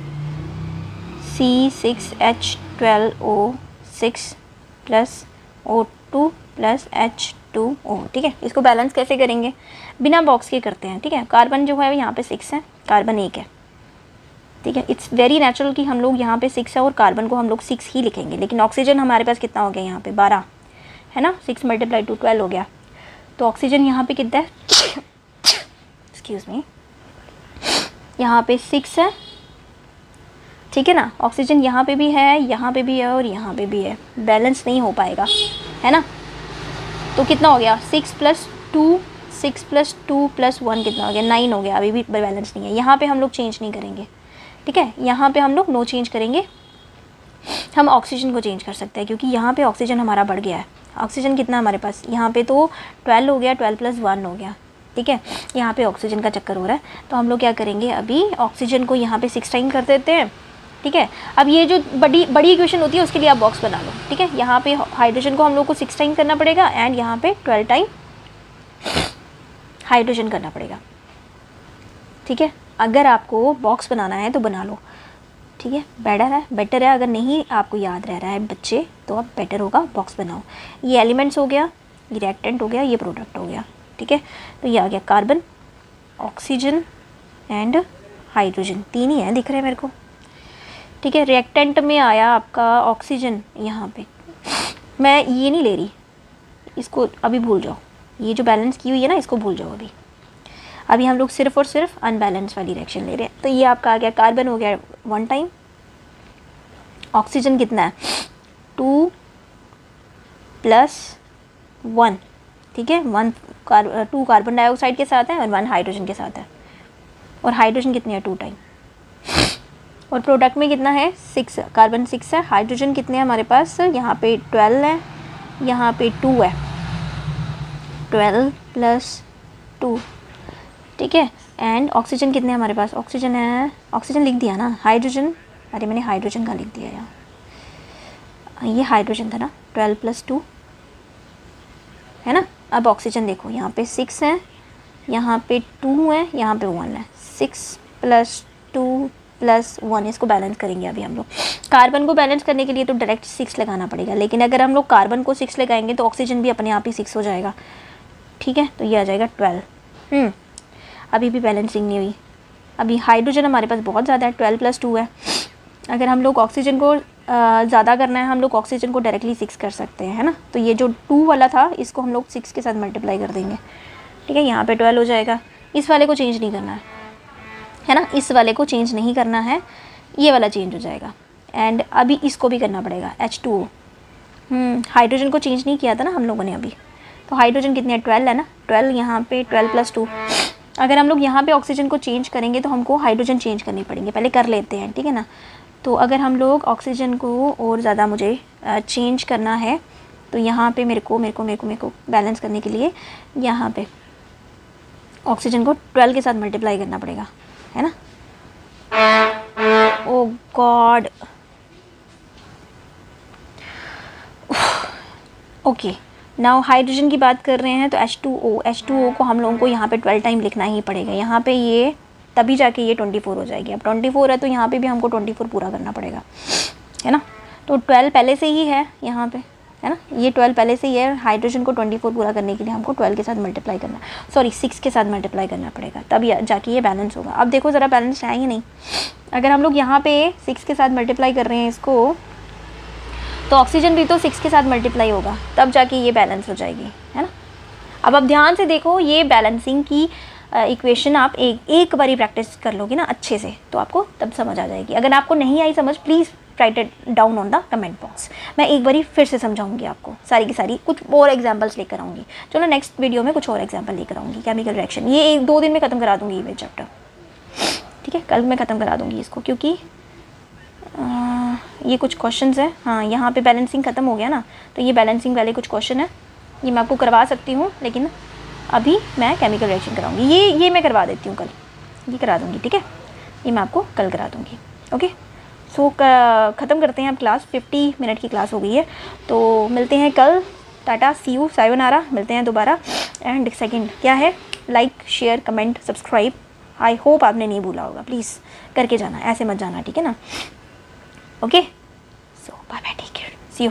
C6H12O6 plus O2 plus H2O। ठीक है, इसको बैलेंस कैसे करेंगे, बिना बॉक्स के करते हैं। ठीक है, कार्बन जो है यहाँ पे 6 है, कार्बन 1 है। ठीक है, इट्स वेरी नेचुरल कि हम लोग यहाँ पे 6 है और कार्बन को हम लोग 6 ही लिखेंगे, लेकिन ऑक्सीजन हमारे पास कितना हो गया यहाँ पे 12 है ना, 6 × 2 12 हो गया। तो ऑक्सीजन यहाँ पे कितना है, एक्सक्यूज़ मी, यहाँ पे 6 है। ठीक है ना, ऑक्सीजन यहाँ पे भी है, यहाँ पे भी है और यहाँ पे भी है, बैलेंस नहीं हो पाएगा, है ना। तो कितना हो गया 6 + 2 6 + 2 + 1 कितना हो गया 9 हो गया। अभी भी बैलेंस नहीं है, यहाँ पे हम लोग चेंज नहीं करेंगे। ठीक है, यहाँ पे हम लोग नो चेंज करेंगे। हम ऑक्सीजन को चेंज कर सकते हैं क्योंकि यहाँ पे ऑक्सीजन हमारा बढ़ गया है। ऑक्सीजन कितना हमारे पास यहाँ पे तो 12 हो गया, 12 + 1 हो गया। ठीक है, यहाँ पे ऑक्सीजन का चक्कर हो रहा है, तो हम लोग क्या करेंगे, अभी ऑक्सीजन को यहाँ पे 6 टाइम कर देते हैं। ठीक है, अब ये जो बड़ी इक्वेशन होती है उसके लिए आप बॉक्स बना लो। ठीक है, यहाँ पे हाइड्रोजन को हम लोग को 6 टाइम करना पड़ेगा एंड यहाँ पे 12 टाइम हाइड्रोजन करना पड़ेगा। ठीक है, अगर आपको बॉक्स बनाना है तो बना लो। ठीक है, बेटर है। अगर नहीं आपको याद रह रहा है बच्चे, तो आप बेटर होगा बॉक्स बनाओ। ये एलिमेंट्स हो गया, ये रिएक्टेंट हो गया, ये प्रोडक्ट हो गया। ठीक है, तो ये आ गया कार्बन, ऑक्सीजन एंड हाइड्रोजन, 3 ही है दिख रहे हैं मेरे को। ठीक है, रिएक्टेंट में आया आपका ऑक्सीजन, यहाँ पे मैं ये नहीं ले रही, इसको अभी भूल जाओ। ये जो बैलेंस की हुई है ना, इसको भूल जाओ। अभी हम लोग सिर्फ और सिर्फ अनबैलेंस वाली रिएक्शन ले रहे हैं। तो ये आपका आ गया, कार्बन हो गया 1 टाइम, ऑक्सीजन कितना है 2 + 1। ठीक है, 2 कार्बन डाइऑक्साइड के साथ है और 1 हाइड्रोजन के साथ है, और हाइड्रोजन कितनी है 2 टाइम, और प्रोडक्ट में कितना है 6, कार्बन 6 है, हाइड्रोजन कितने हैं हमारे पास, यहाँ पे 12 है, यहाँ पे 2 है, 12 + 2। ठीक है, एंड ऑक्सीजन कितने हैं हमारे पास, ऑक्सीजन है, ऑक्सीजन लिख दिया ना, हाइड्रोजन, अरे मैंने हाइड्रोजन का लिख दिया यहाँ, ये हाइड्रोजन था ना, 12 + 2 है ना। अब ऑक्सीजन देखो, यहाँ पे 6 है, यहाँ पे 2 है, यहाँ पे 1 है, 6 + 2 + 1, इसको बैलेंस करेंगे अभी हम लोग। कार्बन को बैलेंस करने के लिए तो डायरेक्ट 6 लगाना पड़ेगा, लेकिन अगर हम लोग कार्बन को 6 लगाएंगे तो ऑक्सीजन भी अपने आप ही 6 हो जाएगा। ठीक है, तो ये आ जाएगा 12। अभी भी बैलेंसिंग नहीं हुई। अभी हाइड्रोजन हमारे पास बहुत ज़्यादा है, 12 + 2 है। अगर हम लोग ऑक्सीजन को ज़्यादा करना है, हम लोग ऑक्सीजन को डायरेक्टली 6 कर सकते हैं, है ना। तो ये जो 2 वाला था, इसको हम लोग 6 के साथ मल्टीप्लाई कर देंगे। ठीक है, यहाँ पे 12 हो जाएगा। इस वाले को चेंज नहीं करना है ना, इस वाले को चेंज नहीं करना है, ये वाला चेंज हो जाएगा। एंड अभी इसको भी करना पड़ेगा, H2O। हाइड्रोजन को चेंज नहीं किया था ना हम लोगों ने अभी, तो हाइड्रोजन कितनी है 12 है ना, 12 यहाँ पे 12 + 2। अगर हम लोग यहाँ पे ऑक्सीजन को चेंज करेंगे तो हमको हाइड्रोजन चेंज करनी पड़ेंगे, पहले कर लेते हैं। ठीक है ना, तो अगर हम लोग ऑक्सीजन को और ज़्यादा मुझे चेंज करना है, तो यहाँ पे मेरे को बैलेंस करने के लिए यहाँ पे ऑक्सीजन को 12 के साथ मल्टीप्लाई करना पड़ेगा, है ना। ओ गॉड, ओके, नाउ हाइड्रोजन की बात कर रहे हैं तो H2O को हम लोगों को यहाँ पे 12 टाइम लिखना ही पड़ेगा। यहाँ पे ये तभी जाके ये 24 हो जाएगी। अब 24 है तो यहाँ पे भी हमको 24 पूरा करना पड़ेगा, है ना। तो 12 पहले से ही है यहाँ पे, है ना, ये 12 पहले से ही है। हाइड्रोजन को 24 पूरा करने के लिए हमको 12 के साथ मल्टीप्लाई करना, 6 के साथ मल्टीप्लाई करना पड़ेगा, तब जाके ये बैलेंस होगा। अब देखो ज़रा बैलेंस है ही नहीं। अगर हम लोग यहाँ पे 6 के साथ मल्टीप्लाई कर रहे हैं इसको, तो ऑक्सीजन भी तो 6 के साथ मल्टीप्लाई होगा, तब जाके ये बैलेंस हो जाएगी, है ना। अब ध्यान से देखो, ये बैलेंसिंग की इक्वेशन आप एक बारी प्रैक्टिस कर लोगे ना अच्छे से, तो आपको तब समझ आ जाएगी। अगर आपको नहीं आई समझ, please write it down on the comment box. मैं एक बारी फिर से समझाऊंगी आपको, सारी की सारी, कुछ और एग्जांपल्स लेकर आऊँगी। चलो नेक्स्ट वीडियो में कुछ और एग्जांपल लेकर आऊँगी। केमिकल रिएक्शन ये 1-2 दिन में ख़त्म करा दूँगी ये चैप्टर। ठीक है, कल मैं ख़त्म करा दूँगी इसको, क्योंकि ये कुछ क्वेश्चंस हैं। हाँ, यहाँ पे बैलेंसिंग ख़त्म हो गया ना, तो ये बैलेंसिंग वाले कुछ क्वेश्चन है, ये मैं आपको करवा सकती हूँ, लेकिन अभी मैं केमिकल रिएक्शन कराऊंगी। ये मैं करवा देती हूँ कल, ये करा दूँगी। ठीक है, ये मैं आपको कल करा दूँगी। ओके, सो ख़त्म करते हैं अब क्लास। 50 मिनट की क्लास हो गई है, तो मिलते हैं कल। टाटा, सी यू, सायोनारा, मिलते हैं दोबारा। एंड सेकंड क्या है, like, share, comment, subscribe, I hope आपने नहीं भूला होगा, प्लीज़ करके जाना, ऐसे मत जाना, ठीक है ना? Okay, so bye bye, take care, see you.